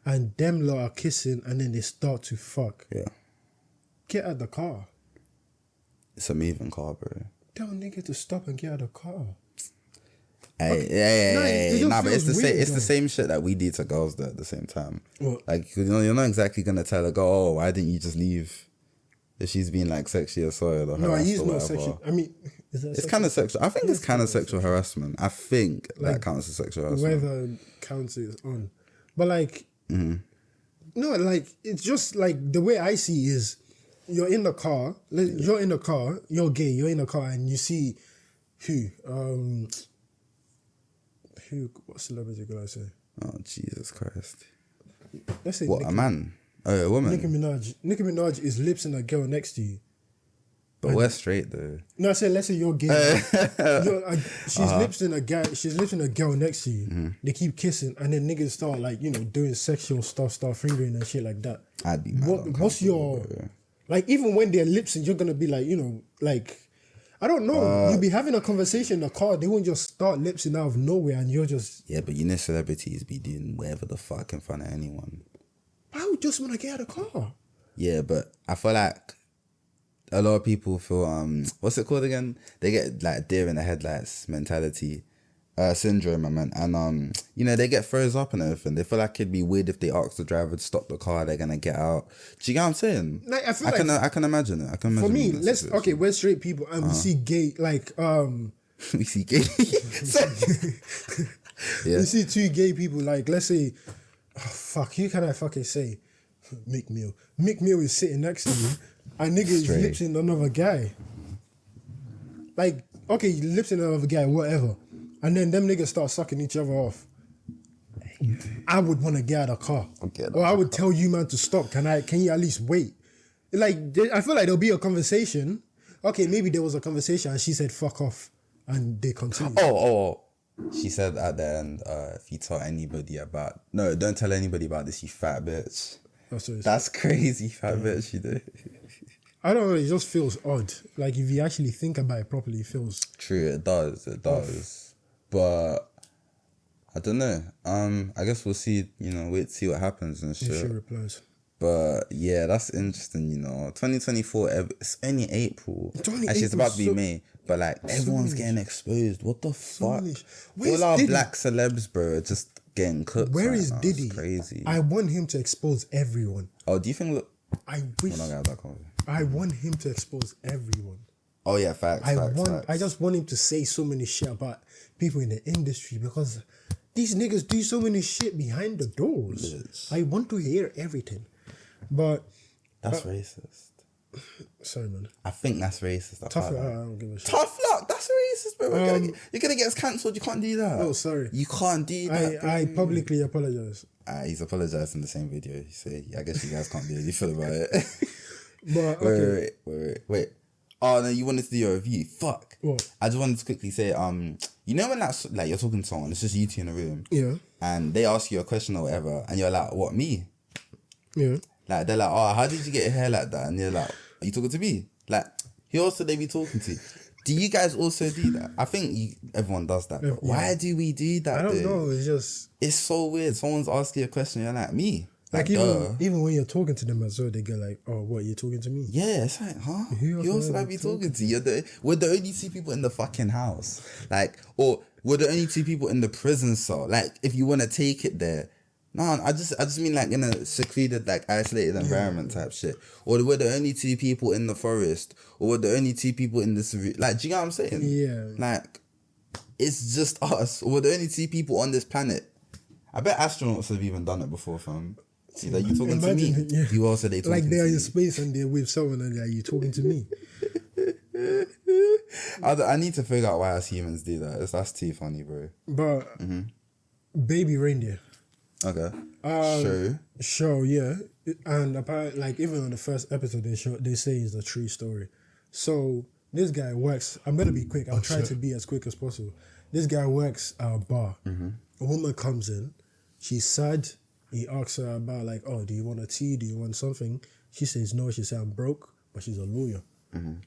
and them lot are kissing and then they start to fuck. Yeah. Get out the car. It's a moving car, bro. Tell a nigga to stop and get out the car. Hey, No, nah, but it's the same. weird, It's though. the same shit that we do to girls though, at the same time. What? Like, you know, you're not exactly gonna tell a girl, oh, why didn't you just leave? If she's being like sexually assaulted or No, harassed he's or not whatever. sexual. I mean, is that It's sexual? kind of sexual. I think it's kind of sexual harassment. I think Like, that counts as sexual harassment. Whether counts is on. But like, no, like, it's just like the way I see is you're in the car, you're gay, you're in the car and you see what celebrity could I say? Oh, Jesus Christ. Let's say What, a man? Oh, a woman? Nicki Minaj is lips in a girl next to you. But we're straight though. No, I said let's say you're gay. She's lips in a guy. She's lips in a girl next to you. They keep kissing, and then niggas start like doing sexual stuff, start fingering and shit like that. I'd be mad. What's your like? Even when they're lips, and you're gonna be like, like, I don't know. You'll be having a conversation in the car. They won't just start lipsing out of nowhere, and you're just Yeah, but you know celebrities be doing whatever the fuck in front of anyone. I would just want to get out of the car. Yeah, but I feel like a lot of people feel what's it called again? They get like deer in the headlights mentality, syndrome, I meant, and they get froze up and everything. They feel like it'd be weird if they ask the driver to stop the car. They're gonna get out. Do you get what I'm saying? Like, I can imagine it. I can imagine. For me, it. we're straight people, and we see gay like we see gay. Yeah. You see two gay people, like, let's say, who can I fucking say? Mick Mill. Mick Mill is sitting next to you, and nigga is lips in another guy. Like, okay, lips in another guy, whatever. And then them niggas start sucking each other off. I would want to get out of the car. Or I would tell you, man, to stop. Can you at least wait? Like, I feel like there'll be a conversation. Okay, maybe there was a conversation and she said, fuck off. And they continue. Oh. She said at the end, if you tell anybody about... No, don't tell anybody about this, you fat bitch. Oh, sorry, That's crazy, fat bitch, you do. I don't know, it just feels odd. Like, if you actually think about it properly, it feels... True, it does. But, I don't know. I guess we'll see, wait to see what happens and shit. If she replies. But, yeah, that's interesting, 2024, it's only April. Actually, it's about to be May. But, like, everyone's getting exposed. What the fuck? All our Diddy? black celebs, bro, are just getting cooked. Where right is now. Diddy? It's crazy. I want him to expose everyone. Oh, do you think... I wish... We're not gonna have that conversation. I want him to expose everyone. Oh, yeah, facts. I just want him to say so many shit about people in the industry because these niggas do so many shit behind the doors. Yes. I want to hear everything. But... That's racist. Sorry, man. I think that's racist. I don't give a shit. Tough luck. That's racist, bro. You're gonna get us cancelled. You can't do that. Oh, sorry. You can't do that. I publicly apologize. He's apologized in the same video. He said, I guess you guys can't do anything about it. But okay. Wait. Oh no, you wanted to do your review. Fuck. What? I just wanted to quickly say, you know when that's like you're talking to someone, it's just you two in a room. Yeah. And they ask you a question or whatever, and you're like, what, me? Yeah. Like they're like, oh, how did you get your hair like that? And you're like, are you talking to me? Like, who else would they be talking to? Do you guys also do that? I think everyone does that. But why do we do that? I don't know. It's so weird. Someone's asking you a question, you're like, me? Like even when you're talking to them as well, they get like, oh, what, you're talking to me? Yeah, it's like, huh? Who else would I be talking to? We're the only two people in the fucking house. Like, or we're the only two people in the prison cell. Like, if you want to take it there, No, I just mean like in a secluded, like isolated environment type shit. Or we're the only two people in the forest, or we're the only two people in this. Like, do you know what I'm saying? Yeah. Like, it's just us, or we're the only two people on this planet. I bet astronauts have even done it before, fam. See, like, you talking to me? Yeah. You also they talking like they're to in you. space and they're with someone and they're, you talking to me. I need to figure out why us humans do that. That's too funny, bro. But Baby Reindeer. Okay. Show, yeah. And apparently, like, even on the first episode, they say it's a true story. So this guy works. I'm gonna be quick. I'll try to be as quick as possible. This guy works at a bar. A woman comes in. She's sad. He asks her about like, oh, do you want a tea? Do you want something? She says no. She says I'm broke, but she's a lawyer. And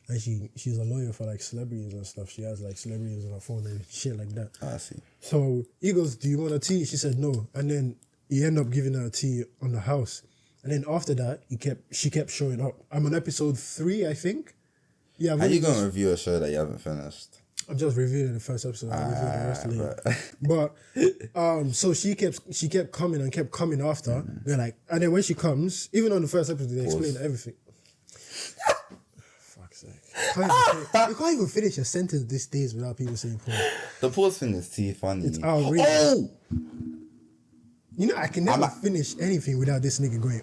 she's a lawyer for like celebrities and stuff. She has like celebrities on her phone and shit like that. I see. So he goes, do you want a tea? She said no. And then he ended up giving her a tea on the house. And then after that, she kept showing up. I'm on episode 3, I think. Yeah. How you gonna review a show that you haven't finished? I'm just reviewing the first episode. I'll review the rest later. But so she kept coming and kept coming after. They're like, and then when she comes, even on the first episode, they explain everything. Fuck's sake. You can't even finish a sentence these days without people saying pause. The pause thing is too funny. It's outrageous. Oh! You know, I can never finish anything without this nigga going,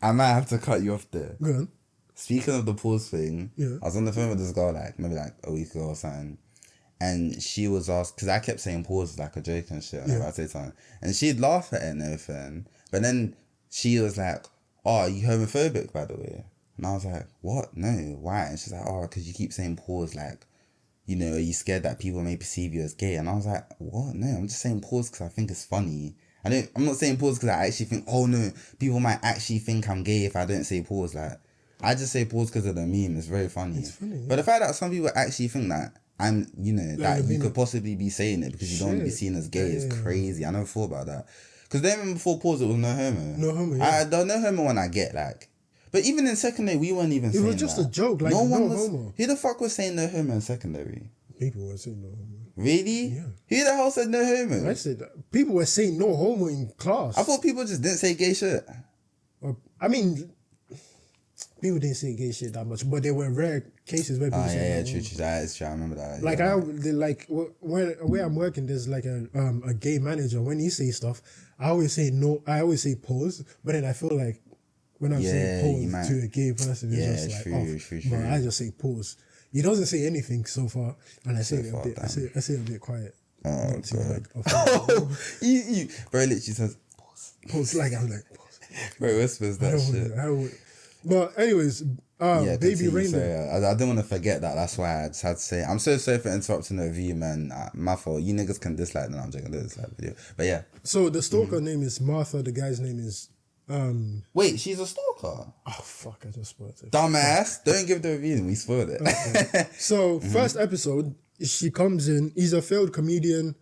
I might have to cut you off there. Go on. Speaking of the pause thing, Yeah. I was on the phone with this girl like maybe like a week ago or something, and she was asked because I kept saying pause like a joke and shit whenever I say something, and she'd laugh at it and everything, but then she was like, "Oh, are you homophobic, by the way?" And I was like, "What? No, why?" And she's like, "Oh, because you keep saying pause, like, you know, are you scared that people may perceive you as gay?" And I was like, "What? No, I'm just saying pause because I think it's funny. I'm not saying pause because I actually think, oh no, people might actually think I'm gay if I don't say pause. Like, I just say pause because of the meme. It's very funny. It's funny, yeah. But the fact that some people actually think that I'm, you know, that you could possibly be saying it because you don't want to be seen as gay is crazy. I never thought about that. Because then before pause, it was no homo. No homo, yeah. The no homo one I get, like. But even in secondary, we weren't even saying that. It was just a joke, like, no homo. Who the fuck was saying no homo in secondary? People were saying no homo. Really? Yeah. Who the hell said no homo? I said that. People were saying no homo in class. I thought people just didn't say gay shit. I mean, people didn't say gay shit that much, but there were rare cases where people said true. That is true. I remember that. Like where I'm working, there's like a gay manager. When he say stuff, I always say no. I always say pause, but then I feel like when I'm saying pause to a gay person, it's just like off. But I just say pause. He doesn't say anything so far, and I say it a bit. I say it a bit quiet. Oh, God. You bro literally says pause. Pause, like I'm like pause. Bro whispers that shit. But anyways, Baby Reindeer. I didn't want to forget that. That's why I just had to say. I'm so sorry for interrupting the review, man. My fault. You niggas can dislike. No, I'm joking. Dislike the video. But yeah. So the stalker name is Martha. The guy's name is. Wait, she's a stalker. Oh fuck! I just spoiled it. Dumbass! Don't give the review. We spoiled it. Okay. So first episode, she comes in. He's a failed comedian.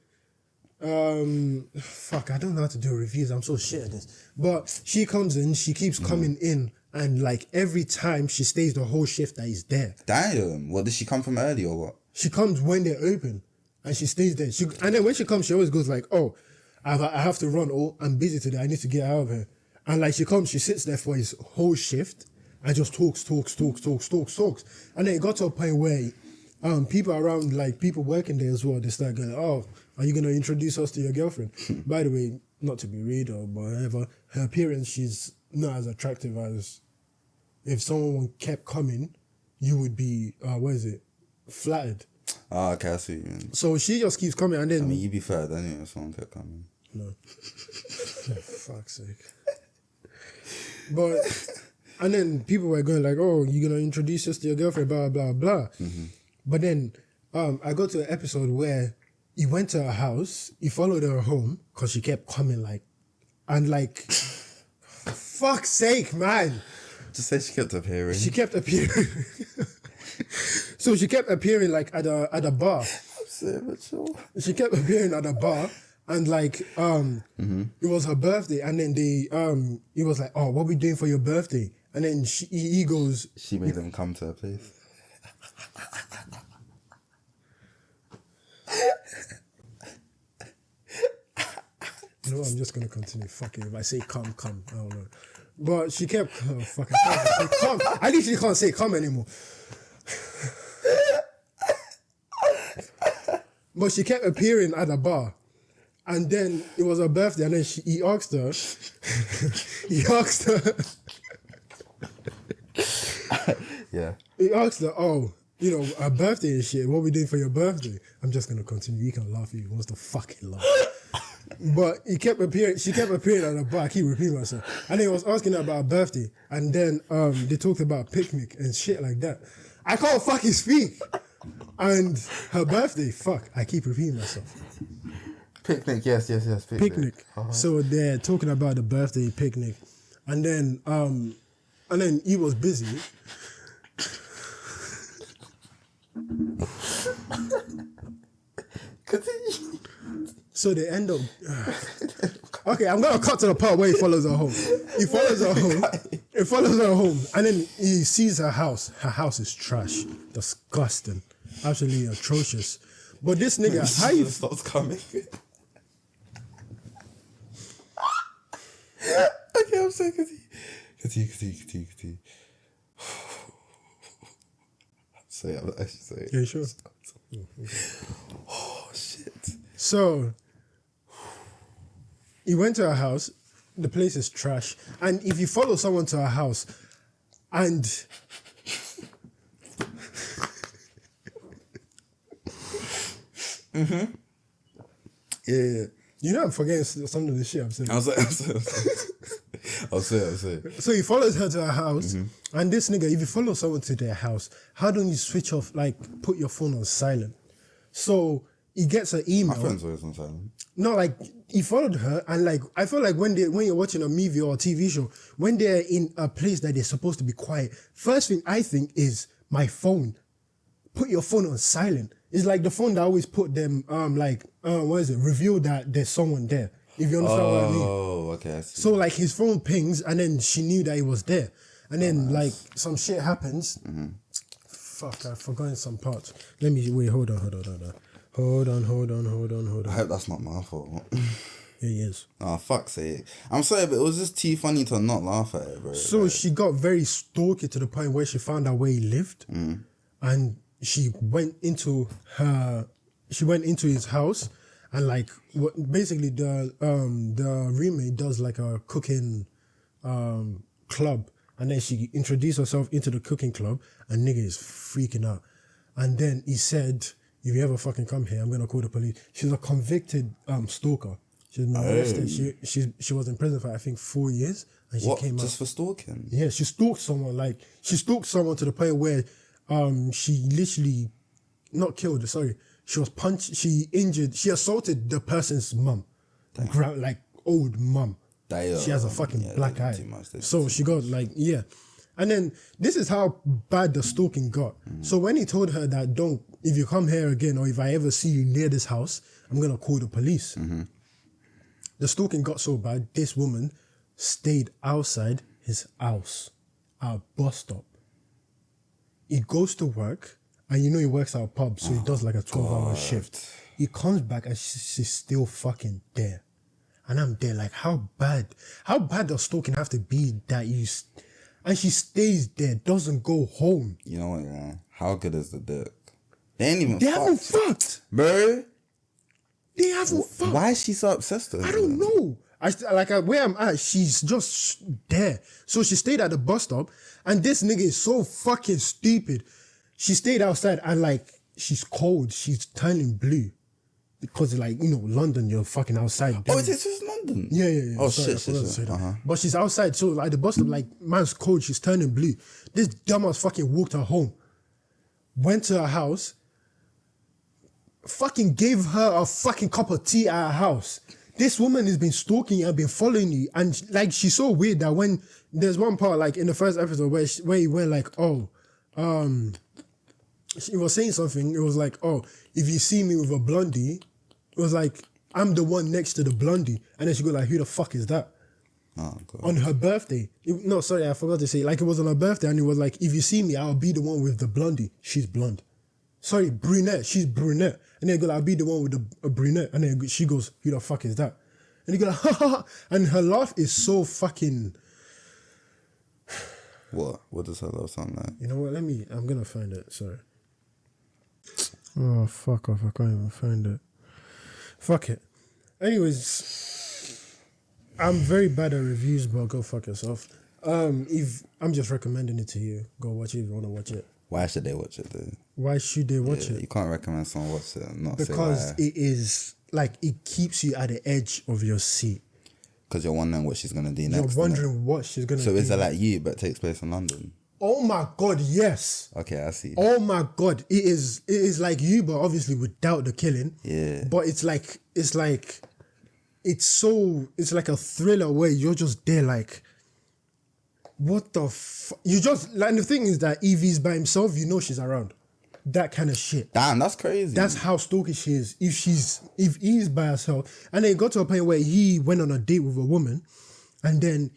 Fuck! I don't know how to do reviews. I'm so shit at this. But she comes in. She keeps coming in, and like every time she stays the whole shift that he's there. Damn! What, did she come from early or what? She comes when they're open, and she stays there. And then when she comes, she always goes like, "Oh, I have to run. Oh, I'm busy today. I need to get out of here." And like she comes, she sits there for his whole shift and just talks. And then it got to a point where people around, like people working there as well, they start going, "Oh, are you going to introduce us to your girlfriend?" By the way, not to be rude or whatever, her appearance, she's not as attractive as if someone kept coming, you would be, flattered. Oh, okay, I see what you mean. So she just keeps coming and then... I mean, you'd be flattered anyway if someone kept coming. No. For fuck's sake. But, and then people were going like, "Oh, you're going to introduce us to your girlfriend, blah, blah, blah." But then I got to an episode where he went to her house, he followed her home because she kept coming fuck's sake, man. Just say she kept appearing. She kept appearing. So she kept appearing like at a bar. I'm so mature. She kept appearing at a bar. And like, it was her birthday, and then he was like, "Oh, what we doing for your birthday?" And then he goes, she made them come to her place. You know what? I'm just gonna continue. Fuck it. If I say come, I don't know. But she kept fucking come. I literally can't say come anymore. But she kept appearing at the bar. And then it was her birthday, and then he asked her. Yeah. He asked her, oh, you know, her birthday and shit. What we doing for your birthday? I'm just gonna continue. You can laugh if you wants to fucking laugh. But she kept appearing at the bar. I keep repeating myself. And he was asking her about her birthday. And then they talked about picnic and shit like that. I can't fucking speak. And her birthday, fuck. I keep repeating myself. Picnic, yes, Picnic. So they're talking about the birthday picnic. And then he was busy. Continue. So they end up. Okay, I'm gonna cut to the part where he follows her home. He follows her home, and then he sees her house. Her house is trash, disgusting, absolutely atrocious. But this nigga, how you stops coming? Okay, I'm sorry. Continue. Say it. I should say it. Yeah, sure. Oh shit. So he went to her house. The place is trash, and if you follow someone to her house, and Yeah. You know I'm forgetting some of the shit I'm saying. I'll say it. So he follows her to her house, and this nigga, if you follow someone to their house, how don't you switch off, like, put your phone on silent? So he gets an email. My phone's always on silent. No, like, he followed her, and like, I feel like when you're watching a movie or a TV show, when they're in a place that they're supposed to be quiet, first thing I think is my phone. Put your phone on silent. It's like the phone that always put them, reveal that there's someone there. If you understand what I mean. Oh, okay. I see. So like his phone pings, and then she knew that he was there. And then like some shit happens. Fuck, I've forgotten some parts. Let me, wait, hold on. Hold on. I hope that's not my fault. It is. Oh, fuck's sake. I'm sorry, but it was just too funny to not laugh at it, bro. So she got very stalky to the point where she found out where he lived. And she went into his house, and like basically the roommate does like a cooking club, and then she introduced herself into the cooking club, and nigga is freaking out. And then he said, if you ever fucking come here, I'm gonna call the police. She's a convicted stalker. She's been arrested. She was in prison for I think 4 years, and she came out just for stalking. Yeah, she stalked someone. Like she stalked someone to the point where she literally not killed. Sorry, she was punched. She injured. She assaulted the person's mum, like old mum. She has a fucking black eye. So she got like and then this is how bad the stalking got. So when he told her that if you come here again or if I ever see you near this house, I'm gonna call the police. The stalking got so bad, this woman stayed outside his house at a bus stop. He goes to work, and you know he works at a pub, so he does like a 12-hour shift. He comes back and she's still fucking there. And I'm there like, how bad does stalking have to be that you... And she stays there, doesn't go home. You know what, yeah? How good is the dick? They haven't fucked. Bro. They haven't fucked. Why is she so obsessed with it? I don't know. Where I'm at, she's just there. So she stayed at the bus stop, and this nigga is so fucking stupid. She stayed outside, and like, she's cold. She's turning blue. Because like, you know, London, you're fucking outside. Oh, it's just London? Yeah. Oh, sorry, shit. But she's outside, so like the bus stop, like, man's cold, she's turning blue. This dumbass fucking walked her home. Went to her house. Fucking gave her a fucking cup of tea at her house. This woman has been stalking you and been following you. And like, she's so weird that when there's one part, like in the first episode where he went like, she was saying something. It was like, oh, if you see me with a blondie, it was like, I'm the one next to the blondie. And then she go like, who the fuck is that? Oh, God. On her birthday. No, sorry, I forgot to say. Like, it was on her birthday, and it was like, if you see me, I'll be the one with the blondie. She's blonde. Sorry, brunette. She's brunette. And then go like, I'll be the one with the brunette. And then she goes, who the fuck is that? And you go like, ha ha ha. And her laugh is so fucking... What? What does her laugh sound like? You know what? I'm going to find it. Sorry. Oh, fuck off. I can't even find it. Fuck it. Anyways, I'm very bad at reviews, but go fuck yourself. If I'm just recommending it to you, go watch it if you want to watch it. Why should they watch it though? Why should they watch it? You can't recommend someone watch it and not say Because why. it is like it keeps you at the edge of your seat. Because you're wondering what she's gonna do next. You're wondering what she's gonna do. So is it like You, but takes place in London? Oh my god, yes. Okay, I see. Oh my god, it is like You, but obviously without the killing. Yeah. But it's like it's like a thriller where you're just there like, what the fuck? You just like, the thing is that Evie's by himself, you know she's around. That kind of shit. Damn, that's crazy. That's how stalky she is. If he's by herself, and then it got to a point where he went on a date with a woman, and then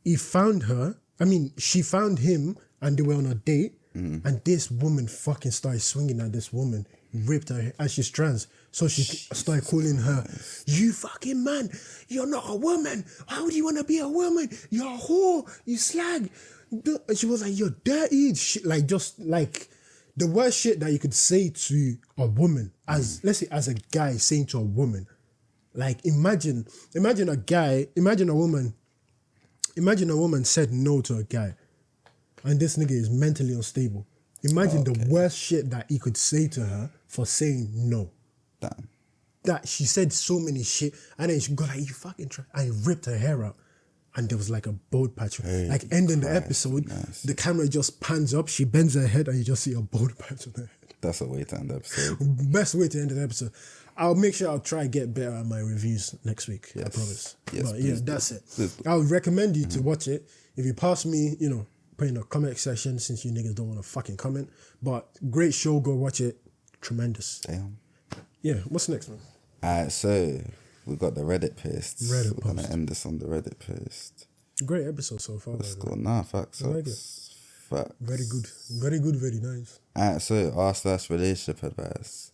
he found her. I mean, she found him, and they were on a date, and this woman fucking started swinging at this woman, raped her, and she's trans. So she started calling her, "You fucking man, you're not a woman. How do you want to be a woman? You're a whore, you slag." And she was like, "You're dirty." Shit, like, just like the worst shit that you could say to a woman, let's say as a guy saying to a woman. Like, imagine a woman said no to a guy, and this nigga is mentally unstable. Imagine the worst shit that he could say to her for saying no. Damn. That she said so many shit, and then she got like, "You fucking try," and he ripped her hair out, and there was like a bald patch. Like ending the episode, the camera just pans up, she bends her head, and you just see a bald patch on her head. That's a way to end the episode. Best way to end the episode. I'll make sure I'll try get better at my reviews next week. I promise. Yes, but please that's it. Please. I would recommend you to watch it. If you pass me, put in a comment section since you niggas don't want to fucking comment. But great show, go watch it. Tremendous. Damn. Yeah, what's next, man? Alright, so we got the Reddit posts. Reddit We're gonna post. end this on the Reddit post. Great episode so far. Let's by the go. way. Nah, facts. I like Facts. Very good. Very good, very nice. Alright, so r/relationship advice.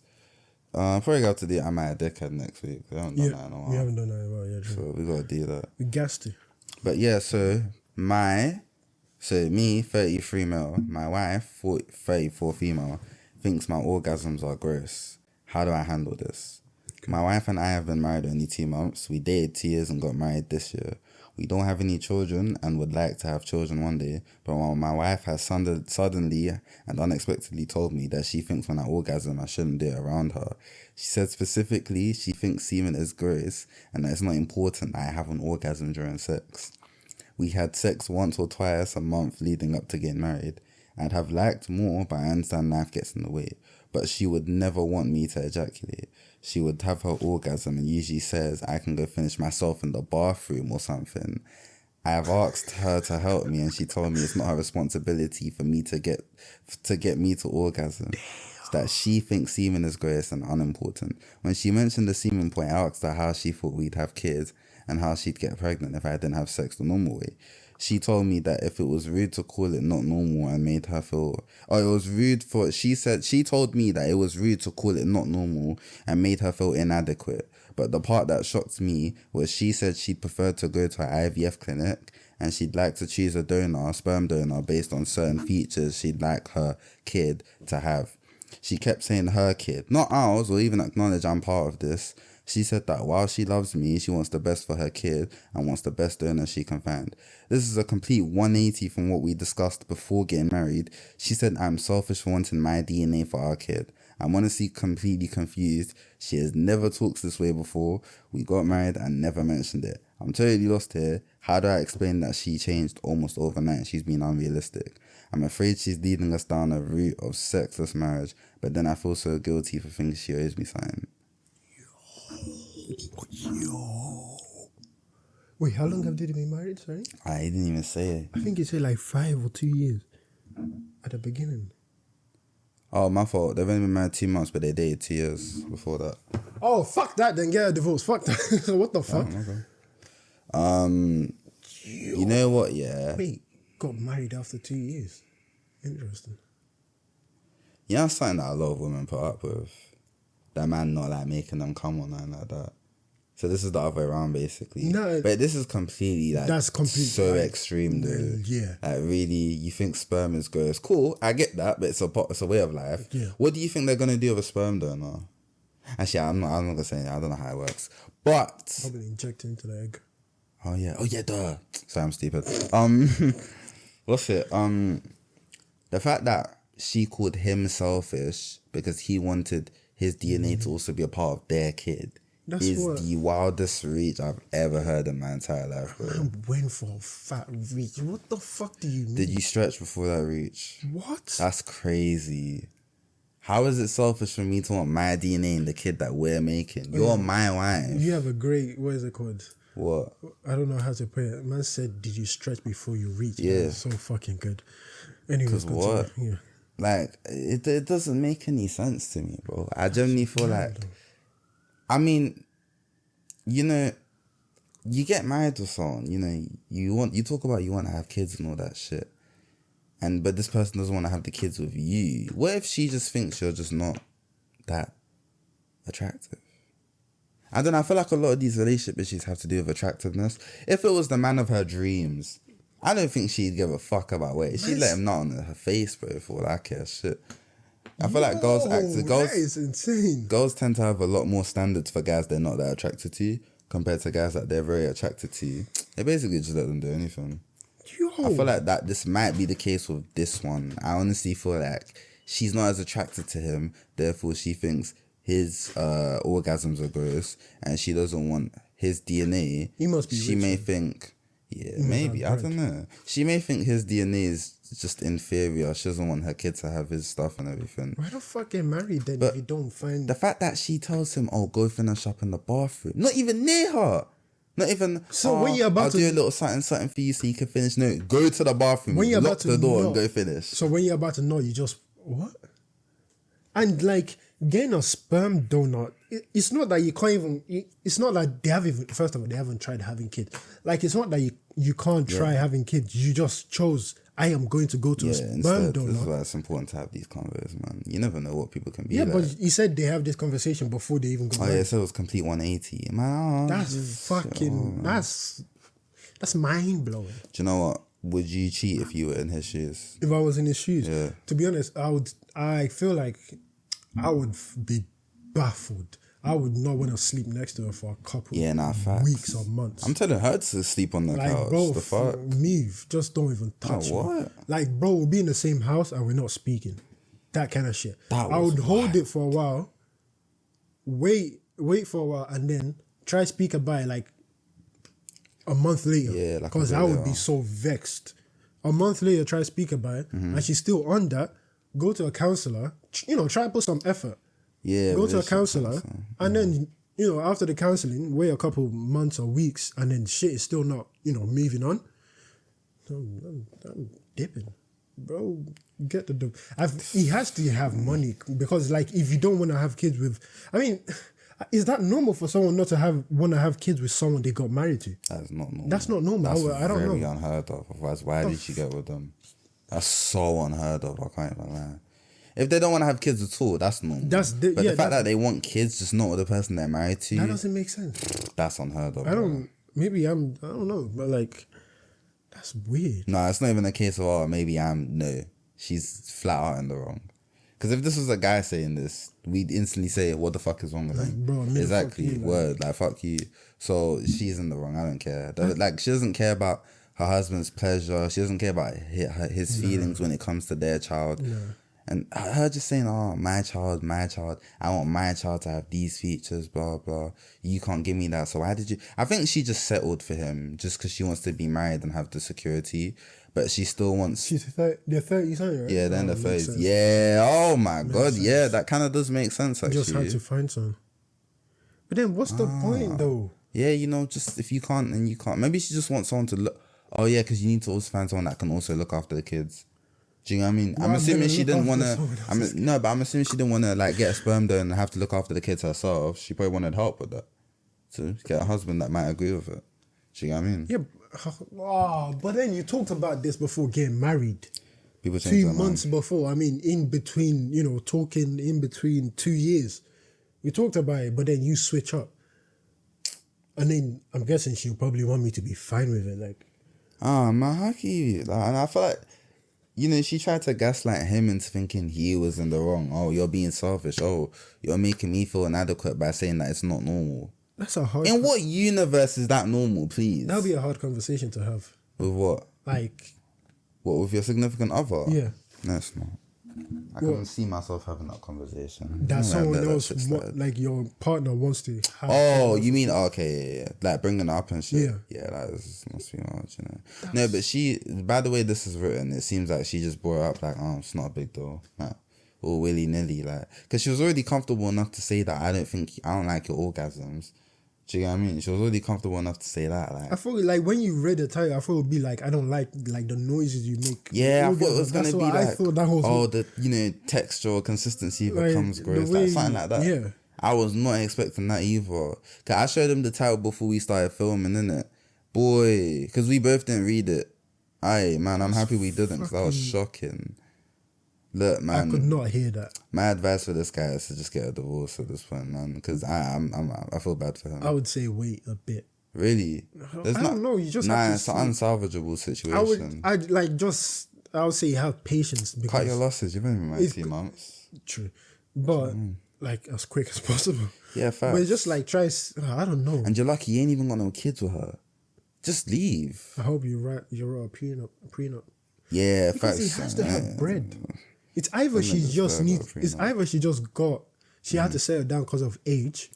Probably got to do Am I a Dickhead next week. We haven't done that in a while. We haven't done that in a while, yeah, true. So we gotta do that. We gassed it. But yeah, so me, 33 male, my wife, 34 female, thinks my orgasms are gross. How do I handle this? My wife and I have been married only 2 months. We dated 2 years and got married this year. We don't have any children and would like to have children one day, but my wife has suddenly and unexpectedly told me that she thinks when I orgasm, I shouldn't do it around her. She said specifically she thinks semen is gross and that it's not important that I have an orgasm during sex. We had sex once or twice a month leading up to getting married. I'd have liked more, but I understand life gets in the way. But she would never want me to ejaculate. She would have her orgasm and usually says I can go finish myself in the bathroom or something. I have asked her to help me and she told me it's not her responsibility for me to get me to orgasm. That she thinks semen is gross and unimportant. When she mentioned the semen point, I asked her how she thought we'd have kids and how she'd get pregnant if I didn't have sex the normal way. She told me that if it was rude to call it not normal and made her feel... She told me that it was rude to call it not normal and made her feel inadequate. But the part that shocked me was she said she'd prefer to go to an IVF clinic and she'd like to choose a sperm donor, based on certain features she'd like her kid to have. She kept saying her kid, not ours, or even acknowledge I'm part of this. She said that while she loves me, she wants the best for her kid and wants the best donor she can find. This is a complete 180 from what we discussed before getting married. She said I'm selfish for wanting my DNA for our kid. I'm honestly completely confused. She has never talked this way before. We got married and never mentioned it. I'm totally lost here. How do I explain that she changed almost overnight? She's been unrealistic. I'm afraid she's leading us down a route of sexless marriage, but then I feel so guilty for thinking she owes me something. Yo. Wait, how long have they been married, sorry? I didn't even say it. I think you said like 5 or 2 years at the beginning. Oh, my fault. They've only been married 2 months, but they dated 2 years before that. Oh, fuck that, then get a divorce. Fuck that. What the fuck? Oh, okay. You know what, yeah? Wait, got married after 2 years. Interesting. You know something that a lot of women put up with? That man not like making them come or nothing like that. So this is the other way around, basically. No, but this is completely like that's completely so like, extreme, though. Yeah, like really, you think sperm is gross? Cool, I get that, but it's a way of life. Yeah. What do you think they're gonna do with a sperm donor? Actually, I'm not gonna say that. I don't know how it works, but probably inject into the egg. oh yeah, duh. Sorry, I'm stupid. What's it? The fact that she called him selfish because he wanted his DNA to also be a part of their kid. That's is what- the wildest reach I've ever heard in my entire life, bro. I went for a fat reach. What the fuck do you mean? Did you stretch before that reach? What? That's crazy. How is it selfish for me to want my DNA in the kid that we're making? You're my wife. You have a great, what is it called? What? I don't know how to put it. Man said, did you stretch before you reach? Yeah. Man, so fucking good. Anyways, Because what? Yeah. Like, it doesn't make any sense to me, bro. I genuinely feel like... I mean, you know, you get married to someone, you know, you talk about you want to have kids and all that shit. But this person doesn't want to have the kids with you. What if she just thinks you're just not that attractive? I don't know. I feel like a lot of these relationship issues have to do with attractiveness. If it was the man of her dreams, I don't think she'd give a fuck about weight. She'd let him know on her face, bro, for all I care. Shit. I feel like girls that is insane. Girls tend to have a lot more standards for guys they're not that attracted to compared to guys that they're very attracted to. They basically just let them do anything. Yo. I feel like that this might be the case with this one. I honestly feel like she's not as attracted to him, therefore she thinks his orgasms are gross and she doesn't want his DNA. He must be She rich, may man. think, yeah, maybe, I don't know. She may think his DNA is just inferior. She doesn't want her kid to have his stuff and everything. Why the fuck get married then But if you don't find... The fact that she tells him, oh, go finish up in the bathroom. Not even near her. Not even, So when you're about I'll to- do a little something for you so you can finish. No, go to the bathroom, When you're lock about to the door know- and go finish. So when you're about to know, you just... What? And like, getting a sperm donor, it's not that you can't even... It's not like they haven't even... First of all, they haven't tried having kids. Like, it's not that you can't try having kids. You just chose, I am going to go to a sperm instead, this is donor. why it's important to have these convos, man. You never know what people can be Yeah, like. but he said they have this conversation before they even go Oh married. yeah, so it was complete 180. Man, That's fucking... That's mind-blowing. Do you know what? Would you cheat if you were in his shoes? If I was in his shoes, Yeah. to be honest, I feel like I would be baffled. I would not want to sleep next to her for a couple Facts. weeks or months. I'm telling her to sleep on the like, couch. bro, The fuck? me, just don't even touch me. what? Like, bro, we'll be in the same house and we're not speaking. That kind of shit. That I was would hold it for a while, wait for a while, and then try speak about it like a month later. Yeah, like a because bit I would later. be so vexed. A month later, try speak about it, Mm-hmm. and she's still on that. Go to a counselor. Try and put some effort. Yeah. Go to a relationship counselor, counselor. and then after the counseling, wait a couple months or weeks, and then shit is still not moving on. I'm dipping, bro. Get the dope. He has to have money because, like, if you don't want to have kids with, I mean, is that normal for someone not to want to have kids with someone they got married to? That's not normal. That's not normal. That's I don't very know. unheard of. Otherwise, why did she get with them? That's so unheard of. I can't even lie. If they don't want to have kids at all, that's normal. But the fact that they want kids just not with the person they're married to, That doesn't make sense. that's unheard of. I don't know, but like, that's weird. No, it's not even a case of, oh, maybe no. She's flat out in the wrong. Because if this was a guy saying this, we'd instantly say, what the fuck is wrong with him? Bro, fuck exactly, you, like- word, like, fuck you. So she's in the wrong, I don't care. Like, she doesn't care about her husband's pleasure. She doesn't care about his feelings when it comes to their child. And her just saying, oh, my child, I want my child to have these features, blah, blah. You can't give me that. So why did you... I think she just settled for him just because she wants to be married and have the security. But she still wants... They're 30 something, right? Yeah, then the makes face. sense. Yeah, oh my God. Yeah, that kind of does make sense, actually. Just had to find some. But then what's the point, though? Yeah, just if you can't, then you can't. Maybe she just wants someone to look... Oh, yeah, because you need to also find someone that can also look after the kids. Do you know what I mean? Well, I'm I'm assuming gonna she look didn't after want to... someone else's No, but I'm assuming she didn't want to like get a sperm donor and have to look after the kids herself. She probably wanted help with that. To get a husband that might agree with it. Do you know what I mean? Yeah, but then you talked about this before getting married. People change 2 their months mind. before. I mean, in between, talking in between 2 years. We talked about it, but then you switch up. And then I'm guessing she'll probably want me to be fine with it. Like, Man, how can you? Like, and I feel like, she tried to gaslight him into thinking he was in the wrong. Oh, you're being selfish. Oh, you're making me feel inadequate by saying that it's not normal. that's a hard. In what universe is that normal, please? That'll be a hard conversation to have. With what? Like, What, with your significant other? yeah, No, it's not. I can see myself having that conversation. that someone else, started. like your partner, wants to have. Oh, you mean okay, yeah. Like bringing it up and shit. Yeah. That must be hard, No, but she. By the way, this is written. It seems like she just brought it up like, oh, it's not a big deal, like, or willy nilly, like, because she was already comfortable enough to say that I don't like your orgasms. Do you get what I mean? She was already comfortable enough to say that. Like, I thought like when you read the title, I thought it would be like, I don't like the noises you make. yeah, I thought it was gonna be like, I thought that was the textural consistency like, becomes gross, way, like something like that. Yeah. I was not expecting that either. Cause I showed him the title before we started filming, innit? Boy, because we both didn't read it. Aye, man, I'm happy we didn't, because that was shocking. Look, man, I could not hear that. My advice for this guy is to just get a divorce at this point, man, because I feel bad for him. I would say wait a bit. Really? I don't know. You just have to it's an unsalvageable situation. I would say have patience. Because cut your losses. You've only been married 2 months. True, but like as quick as possible. Yeah, facts. But it's just like I don't know. And you're lucky you ain't even got no kids with her. Just leave. I hope you're right a prenup. Yeah, because facts. he has to have bread. It's either she had to settle down because of age,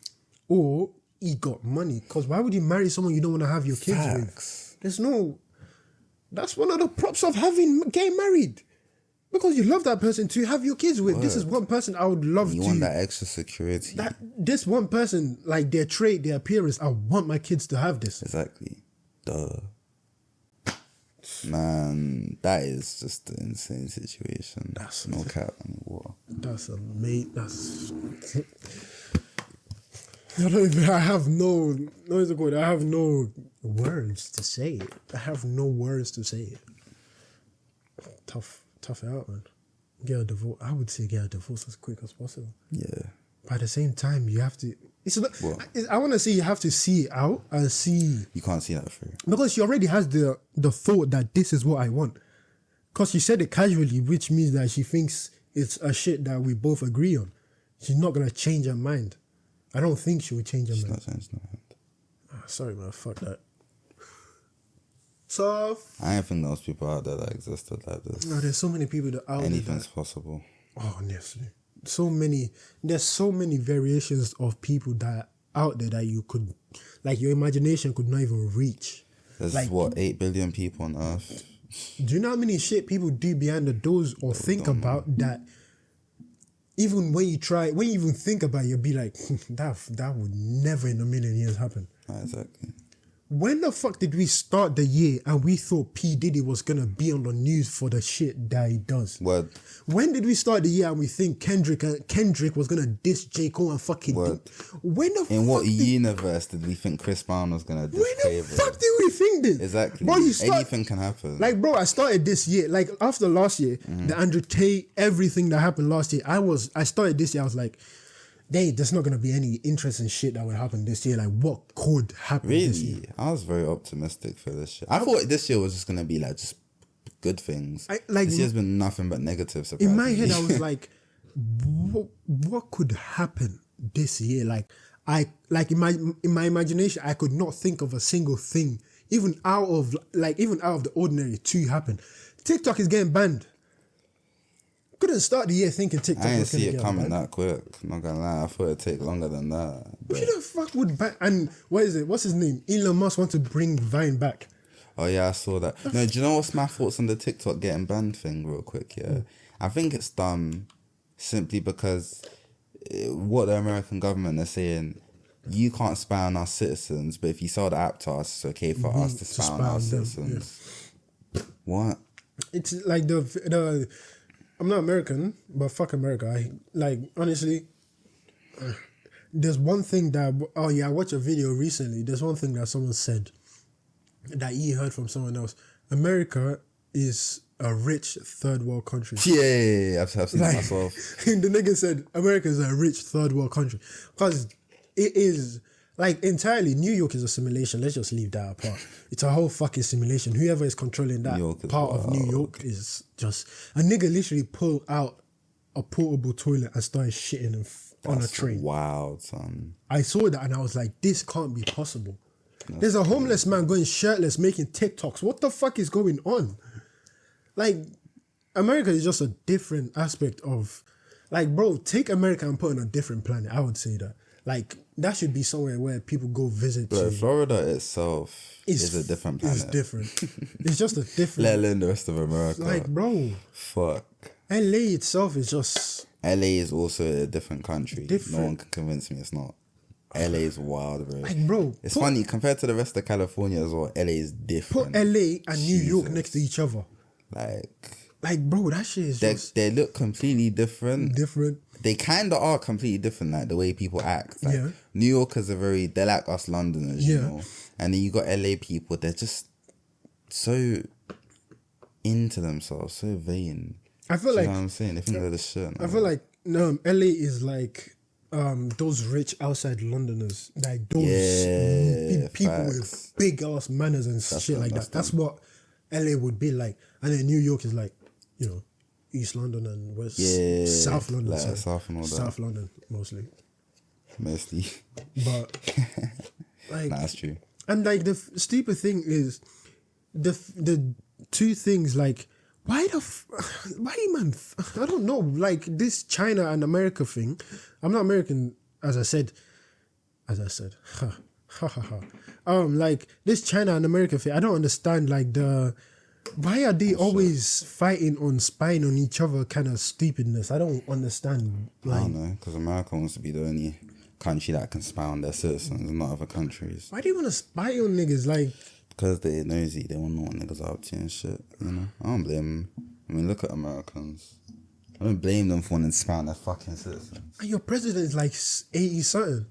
or he got money. Because why would you marry someone you don't want to have your kids with? That's one of the props of getting married. Because you love that person to have your kids with. Word. This is one person I would love to. You want that extra security. This one person, like their trait, their appearance, I want my kids to have this. Exactly. Duh. Man, that is just an insane situation. That's no cap anymore. That's amazing. I have no words to say it. I have no words to say it. Tough it out, man. Get a divorce. I would say get a divorce as quick as possible. Yeah. But at the same time, you have to. I want to say you have to see it out and see. You can't see that through. Because she already has the thought that this is what I want. Because she said it casually, which means that she thinks it's a shit that we both agree on. She's not going to change her mind. I don't think she will change her mind. She's not. Sorry, man. Fuck that. So I don't think those people out there that existed like this. No, there's so many people that out there. Anything's possible. Oh, honestly. There's so many variations of people that out there that you could, like, your imagination could not even reach. There's like, 8 billion people on Earth. Do you know how many shit people do behind the doors or think about that? Even when you even think about it, you'll be like, that would never in a million years happen. Exactly. When the fuck did we start the year and we thought P. Diddy was going to be on the news for the shit that he does? Word. When did we start the year and we think Kendrick was going to diss J. Cole and fucking... Word. In what universe did we think Chris Brown was going to diss When the fuck did we think this? Exactly. Bro, anything can happen. Like, bro, I started this year. Like, after last year, the Andrew Tate, everything that happened last year, I started this year, I was like... there's not going to be any interesting shit that will happen this year. Like, what could happen this year? I was very optimistic for this shit. I thought this year was just going to be, like, just good things. This year's been nothing but negative, surprisingly. In my head, I was like, what could happen this year? Like in my imagination, I could not think of a single thing, even out of the ordinary to happen. TikTok is getting banned. Couldn't start the year thinking TikTok. I didn't see it coming that quick. Not gonna lie, I thought it'd take longer than that. Who the fuck would ban? And what is it? What's his name? Elon Musk wants to bring Vine back. Oh yeah, I saw that. No, do you know what's my thoughts on the TikTok getting banned thing? Real quick, yeah. I think it's dumb, simply because what the American government are saying, you can't spy on our citizens, but if you sell the app to us, it's okay for us to spy on our citizens. Yeah. What? It's like the. I'm not American, but fuck America. Honestly, there's one thing that... Oh, yeah, I watched a video recently. There's one thing that someone said that he heard from someone else. America is a rich third world country. Yeah, I've seen it myself. The nigga said America is a rich third world country. Because it is... Like, entirely, New York is a simulation. Let's just leave that apart. It's a whole fucking simulation. Whoever is controlling that part of New York is just... A nigga literally pulled out a portable toilet and started shitting on a train. Wild, son. I saw that and I was like, this can't be possible. There's a homeless man going shirtless making TikToks. What the fuck is going on? Like, America is just a different aspect of... Like, bro, take America and put it on a different planet. I would say that. Like, that should be somewhere where people go visit. But Florida itself is a different planet. It's different. It's just a different... Let alone the rest of America. Like, bro. Fuck. LA itself is just... LA is also a different country. Different. No one can convince me it's not. LA is wild, bro. Like, bro. It's funny, compared to the rest of California as well, LA is different. Put LA and New York next to each other. Like, bro, that shit is just... They look completely different. Different. They kind of are completely different, like the way people act. Like, yeah. New Yorkers are they're like us Londoners, you know? And then you got LA people, they're just so into themselves, so vain. I feel like... You know what I'm saying? They think they're the shit. I feel like, no, LA is like those rich outside Londoners. Like those people with big ass manners and shit like that. That's what LA would be like. And then New York is like, you know, East London and West, South London. Like South and all that. South London, mostly. But, like... That's true. And, like, the stupid thing is, the two things, like, why, man, I don't know, like, this China and America thing, I'm not American, as I said, like, this China and America thing, I don't understand, like, why are they always fighting on spying on each other kind of stupidness? I don't understand. Like, I don't know, because America wants to be the only country that can spy on their citizens and not other countries. Why do you want to spy on niggas? Like, because they're nosy, they want to know what niggas are up to and shit, you know? I don't blame them. I mean, look at Americans. I don't blame them for wanting to spy on their fucking citizens. And your president is like 80-something.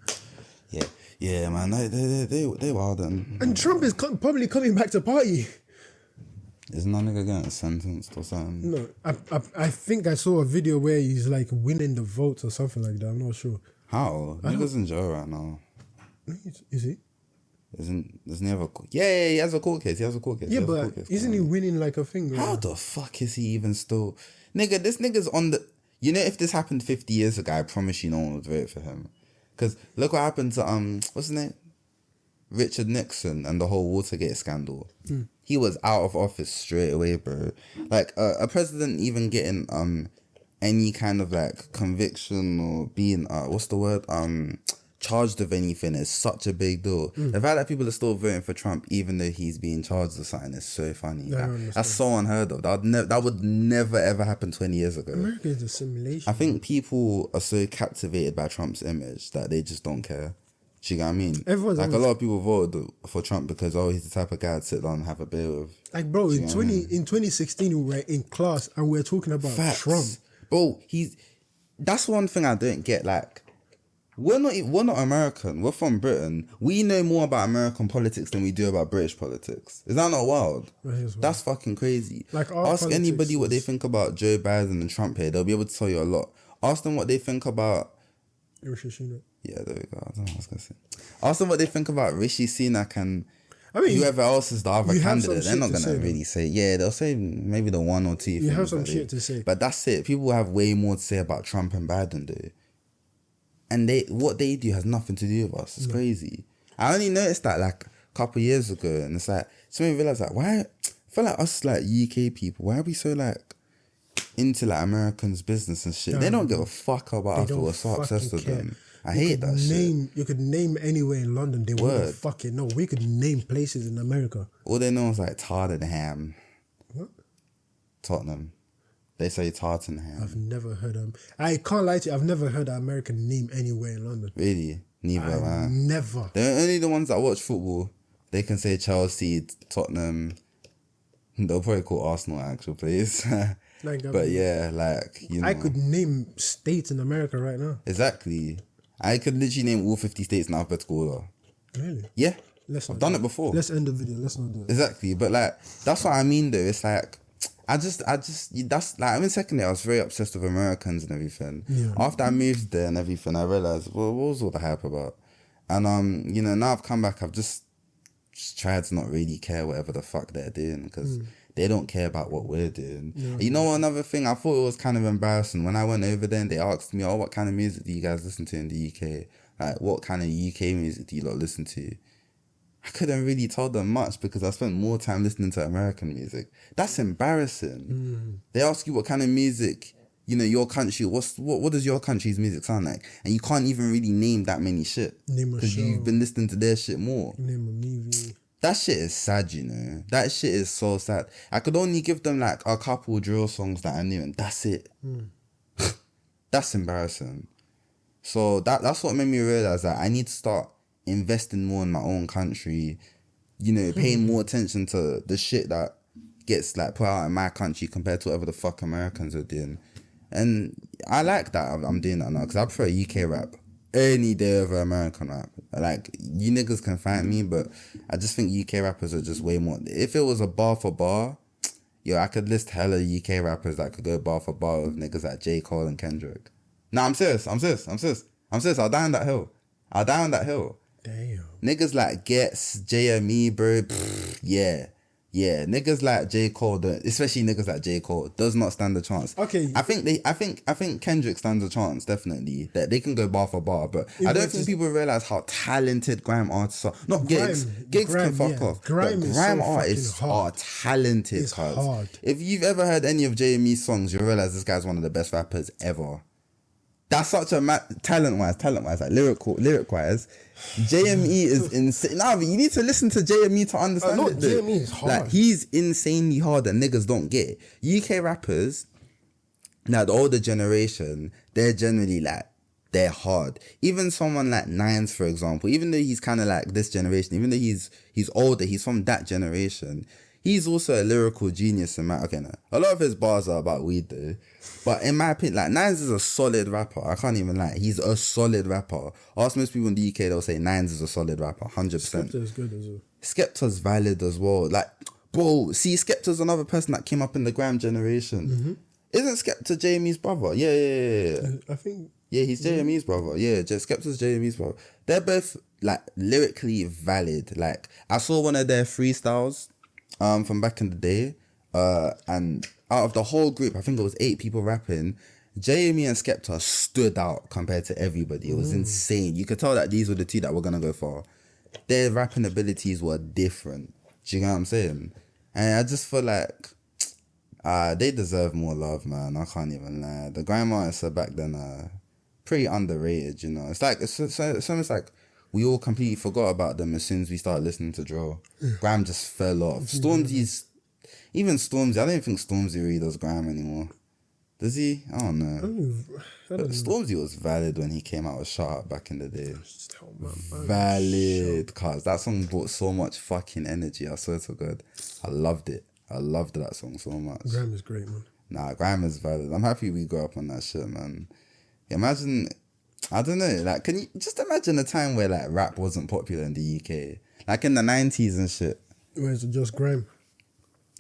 Yeah, man, they wild and... And Trump is probably coming back to party. Isn't that nigga getting sentenced or something? No, I think I saw a video where he's like winning the votes or something like that. I'm not sure. How? Nigga's in jail right now. Is he? Doesn't he have a... Yeah, he has a court case. Yeah, but isn't he winning like a thing? How the fuck is he even still... Nigga, this nigga's on the... You know, if this happened 50 years ago, I promise you no one would vote for him. Because look what happened to... what's his name? Richard Nixon and the whole Watergate scandal. He was out of office straight away, bro. Like, a president even getting any kind of, like, conviction or being... what's the word? Charged of anything is such a big deal. The fact that people are still voting for Trump even though he's being charged or something is so funny. That's so unheard of. That would never ever happen 20 years ago. America is a simulation. I think people are so captivated by Trump's image that they just don't care. Do you get what I mean? Everyone's like, a lot of people voted for Trump because he's the type of guy to sit down and have a beer with. Like, bro, in 2016 we were in class and we were talking about Trump. Bro, that's one thing I don't get. Like, we're not American. We're from Britain. We know more about American politics than we do about British politics. Is that not wild? That's fucking crazy. Like, ask anybody what they think about Joe Biden and Trump here. They'll be able to tell you a lot. Ask them what they think about... Yeah, there we go. I don't know what I was going to say. Ask them what they think about Rishi Sunak and whoever else is the other candidate. They're not going to really say... Yeah, they'll say maybe the one or two things. You have some shit to say. But that's it. People have way more to say about Trump and Biden, though. And what they do has nothing to do with us. It's crazy. I only noticed that like a couple of years ago, and it's like somebody realized like why I feel like us like UK people, why are we so like into like Americans' business and shit? They don't give a fuck about us or we're so obsessed with them. I hate that shit. You could name anywhere in London, they wouldn't fucking know. We could name places in America. All they know is like Tottenham. What? Tottenham. They say Tottenham. I've never heard them. I can't lie to you, I've never heard an American name anywhere in London. Really? Neither, man. Never. They're only the ones that watch football. They can say Chelsea, Tottenham. They'll probably call Arsenal actual place. But yeah, like, you know. I could name states in America right now. Exactly. I could literally name all 50 states in alphabetical order. Really? Yeah. I've done it before. Let's end the video. Let's not do it. Exactly. But like, that's what I mean though. It's like, that's like, I'm in second year, I was very obsessed with Americans and everything. Yeah. After I moved there and everything, I realized, well, what was all the hype about? And now I've come back, I've just tried to not really care whatever the fuck they're doing, because they don't care about what we're doing. Yeah, You know, another thing, I thought it was kind of embarrassing when I went over there and they asked me, oh, what kind of music do you guys listen to in the UK? Like, what kind of UK music do you lot listen to? I couldn't really tell them much because I spent more time listening to American music. That's embarrassing. They ask you what kind of music, your country, what does your country's music sound like? And you can't even really name that many shit. Name a because show. you've been listening to their shit more. Name a movie. That shit is sad, That shit is so sad. I could only give them like a couple drill songs that I knew, and that's it. That's embarrassing. So that's what made me realize that I need to start investing more in my own country, paying more attention to the shit that gets like put out in my country compared to whatever the fuck Americans are doing. And I like that I'm doing that now, because I prefer UK rap any day over American rap. Like, you niggas can find me, but I just think UK rappers are just way more. If it was a bar for bar, I could list hella UK rappers that could go bar for bar with niggas like J. Cole and Kendrick. Nah, I'm serious. I'll die on that hill. Damn. Niggas like Gets, JME, bro. Yeah. Niggas like J. Cole, especially niggas like J. Cole, does not stand a chance. Okay. I think Kendrick stands a chance, definitely. That they can go bar for bar, but I don't think people realize how talented grime artists are. Not gigs. Gigs can fuck off. Grime artists are talented. It's hard. If you've ever heard any of JME's songs, you'll realize this guy's one of the best rappers ever. That's such a talent-wise, like lyric-wise, JME is insane. Nah, but you need to listen to JME to understand it. JME is hard. Like, he's insanely hard that niggas don't get. UK rappers, now the older generation, they're generally like, they're hard. Even someone like Nines, for example, even though he's kind of like this generation, even though he's older, he's from that generation, he's also a lyrical genius. A lot of his bars are about weed though. But in my opinion, like, Nines is a solid rapper. I can't even lie. He's a solid rapper. Ask most people in the UK, they'll say Nines is a solid rapper, 100%. Skepta is good as well. Skepta's valid as well. Like, bro, see, Skepta's another person that came up in the Grime generation. Isn't Skepta Jamie's brother? Yeah. I think... Yeah, he's JME's brother. Yeah, Skepta's JME's brother. They're both, like, lyrically valid. Like, I saw one of their freestyles from back in the day, and out of the whole group, I think it was 8 people rapping, JME and Skepta stood out compared to everybody. It was insane. You could tell that these were the 2 that were going to go far. Their rapping abilities were different. Do you know what I'm saying? And I just feel like they deserve more love, man. I can't even lie. The grime artists are back then pretty underrated, It's like, it's almost like we all completely forgot about them as soon as we started listening to drill. Grime just fell off. Stormzy's... Even Stormzy, I don't think Stormzy really does grime anymore. Does he? I don't know. But Stormzy was valid when he came out with Shut Up back in the day. Valid, cuz that song brought so much fucking energy, I swear to God. I loved it. I loved that song so much. Grime is great, man. Nah, grime is valid. I'm happy we grew up on that shit, man. Imagine, I don't know, like, can you just imagine a time where, like, rap wasn't popular in the UK? Like, in the 90s and shit. Where's it just grime?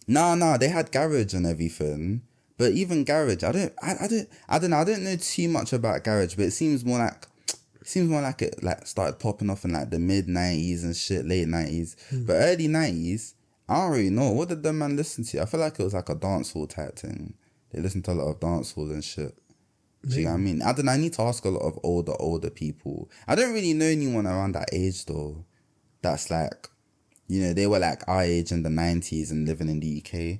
No, they had garage and everything, but even garage, I don't know too much about garage, but it seems more like it like started popping off in like the mid 90s and shit, late 90s, but early 90s, I don't really know. What did the man listen to? I feel like it was like a dancehall type thing. They listened to a lot of dancehall and shit. Do you know what I mean? I don't know. I need to ask a lot of older people. I don't really know anyone around that age though. That's like, they were like our age in the 90s and living in the UK.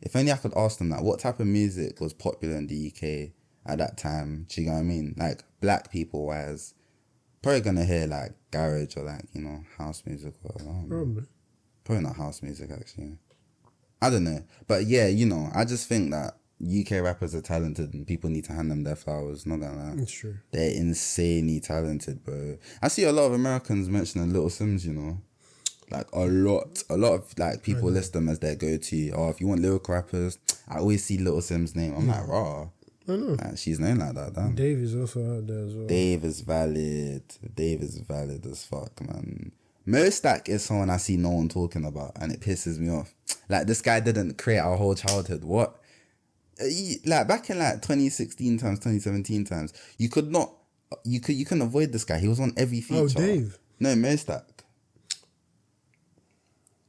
If only I could ask them that, what type of music was popular in the UK at that time? Do you know what I mean? Like, black people wise, probably gonna hear like garage or like, house music or probably not house music actually. I don't know. But yeah, I just think that UK rappers are talented and people need to hand them their flowers, not gonna lie. It's true. They're insanely talented, bro. I see a lot of Americans mentioning Little Sims, Like, a lot of, like, people list them as their go-to. Or if you want lyrical rappers, I always see Little Sim's name. I'm like, raw. I know. Like, she's known like that, damn. Dave is also out there as well. Dave is valid. Dave is valid as fuck, man. Mostack is someone I see no one talking about, and it pisses me off. Like, this guy didn't create our whole childhood. What? Like, back in, like, 2016 times, 2017 times, you could not you couldn't avoid this guy. He was on every feature. Oh, Dave. No, Maystack.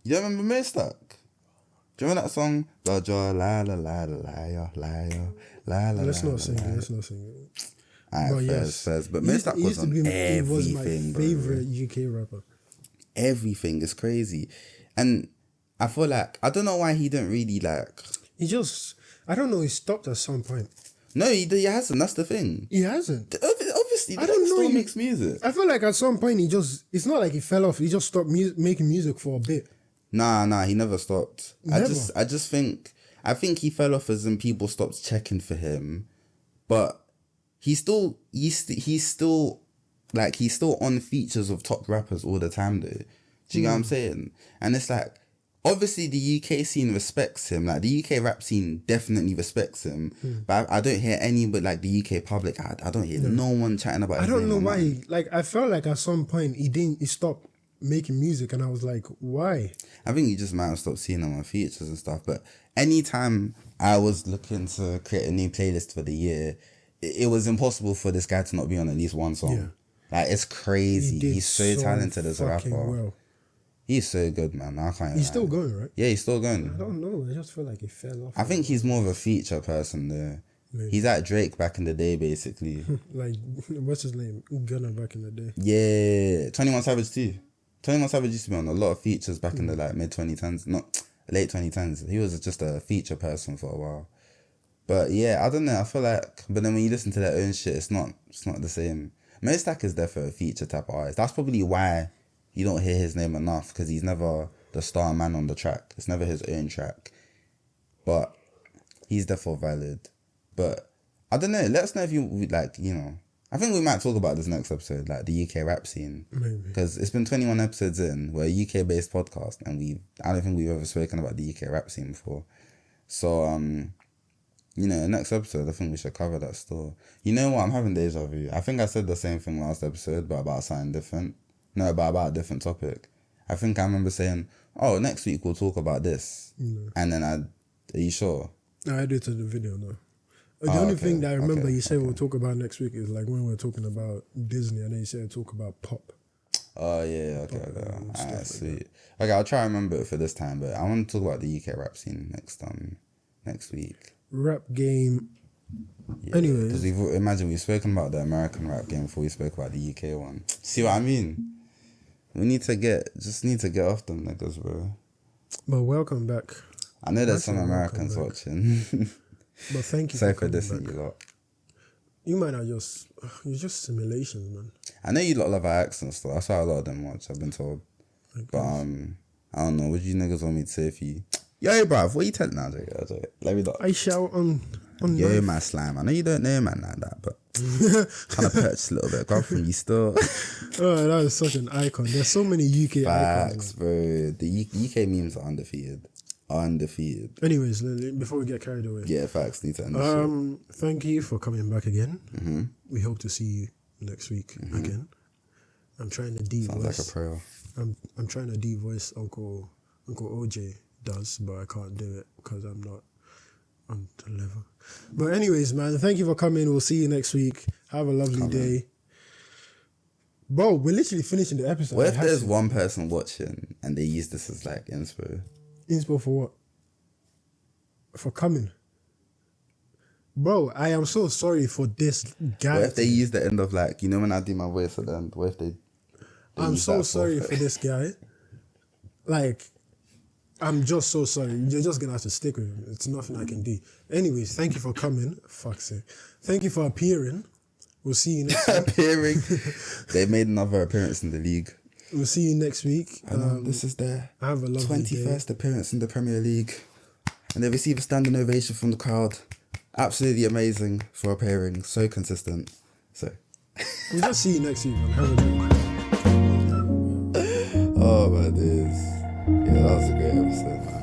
You don't remember Maystack? Do you remember that song? La la la la la la la la. Let's not sing it. Let's not sing it. Alright, fairs. But Maystack was on everything. He was my favorite UK rapper. Everything is crazy, and I feel like I don't know why he didn't really like. He just, I don't know. He stopped at some point. No, he hasn't. That's the thing. He hasn't. Obviously, I don't know. Still makes music. I feel like at some point he just. It's not like he fell off. He just stopped making music for a bit. Nah, he never stopped. Never. I just think he fell off as in people stopped checking for him, but he's still on features of top rappers all the time though. Do you get what I'm saying? And it's like, obviously the UK scene respects him. Like the UK rap scene definitely respects him, but I don't hear any but like the UK public. I don't hear no one chatting about. I don't know why. I felt like at some point he stopped making music, and I was like, why? I think you just might have stopped seeing him on features and stuff. But anytime I was looking to create a new playlist for the year, it was impossible for this guy to not be on at least one song. Yeah. Like it's crazy. He's so talented as a rapper. Well. He's so good, man. I can't. He's still going, right? Yeah, he's still going. I don't know. I just feel like he fell off. I think he's more of a feature person though. Maybe. He's like Drake back in the day, basically. Like what's his name? Gunna back in the day. Yeah, 21 Savage too. 21 Savage used to be on a lot of features back in the like mid 2010s, not late 2010s. He was just a feature person for a while. But yeah, I don't know. I feel like, but then when you listen to their own shit, it's not the same. Maystack is definitely a feature type of artist. That's probably why you don't hear his name enough, because he's never the star man on the track. It's never his own track. But he's definitely valid. But I don't know. Let us know if you like, you know. I think we might talk about this next episode, like the UK rap scene. Maybe. Because it's been 21 episodes in. We're a UK-based podcast, and I don't think we've ever spoken about the UK rap scene before. So, you know, next episode, I think we should cover that still. You know what? I'm having deja vu. I think I said the same thing last episode, but about something different. No, about a different topic. I think I remember saying, oh, next week we'll talk about this. No. And then are you sure? No, I did to the video, no. The only thing that I remember you said we'll talk about next week is like when we're talking about Disney, and then you said talk about pop. Oh, yeah, okay. Alright, sweet. Okay, I'll try to remember it for this time, but I want to talk about the UK rap scene next week. Rap game. Yeah, anyways. Because we've spoken about the American rap game before we spoke about the UK one. See what I mean? We need to get off them niggas, bro. But welcome back. I know there's some Americans watching. But thank you for coming back. You lot. You might not just... You're just simulations, man. I know you lot love our accents, though. That's why a lot of them watch, I've been told. But, I don't know. What do you niggas want me to say if you... Yo, bruv, what you telling now? Let me know. I shout on yo, life. My slime. I know you don't know man like that, but... trying to purchase a little bit. Go from you still. Oh, that is such an icon. There's so many UK icons. Facts, bro. The UK memes are undefeated. Anyways, before we get carried away. Yeah, facts. Need to end this shit. Thank you for coming back again. Mm-hmm. We hope to see you next week again. I'm trying to de-voice. Sounds like a prayer. I'm trying to de-voice Uncle OJ does, but I can't do it because I'm not on the level. But anyways, man, thank you for coming. We'll see you next week. Have a lovely day. Bro, we're literally finishing the episode. What if there's one person watching and they use this as like inspo? Inspo for what? For coming. Bro, I am so sorry for this guy. What if they use the end of like, you know when I do my voice at the end? What if they I'm so sorry for this guy. Like, I'm just so sorry. You're just going to have to stick with him. It's nothing I can do. Anyways, thank you for coming. Fuck's sake. Thank you for appearing. We'll see you next week. Appearing. They made another appearance in the league. We'll see you next week. This is their have a lovely 21st appearance in the Premier League. And they receive a standing ovation from the crowd. Absolutely amazing for appearing. So consistent. So we'll just see you next week, man. Have a good one. Oh, my days. Yeah, that was a great episode, man.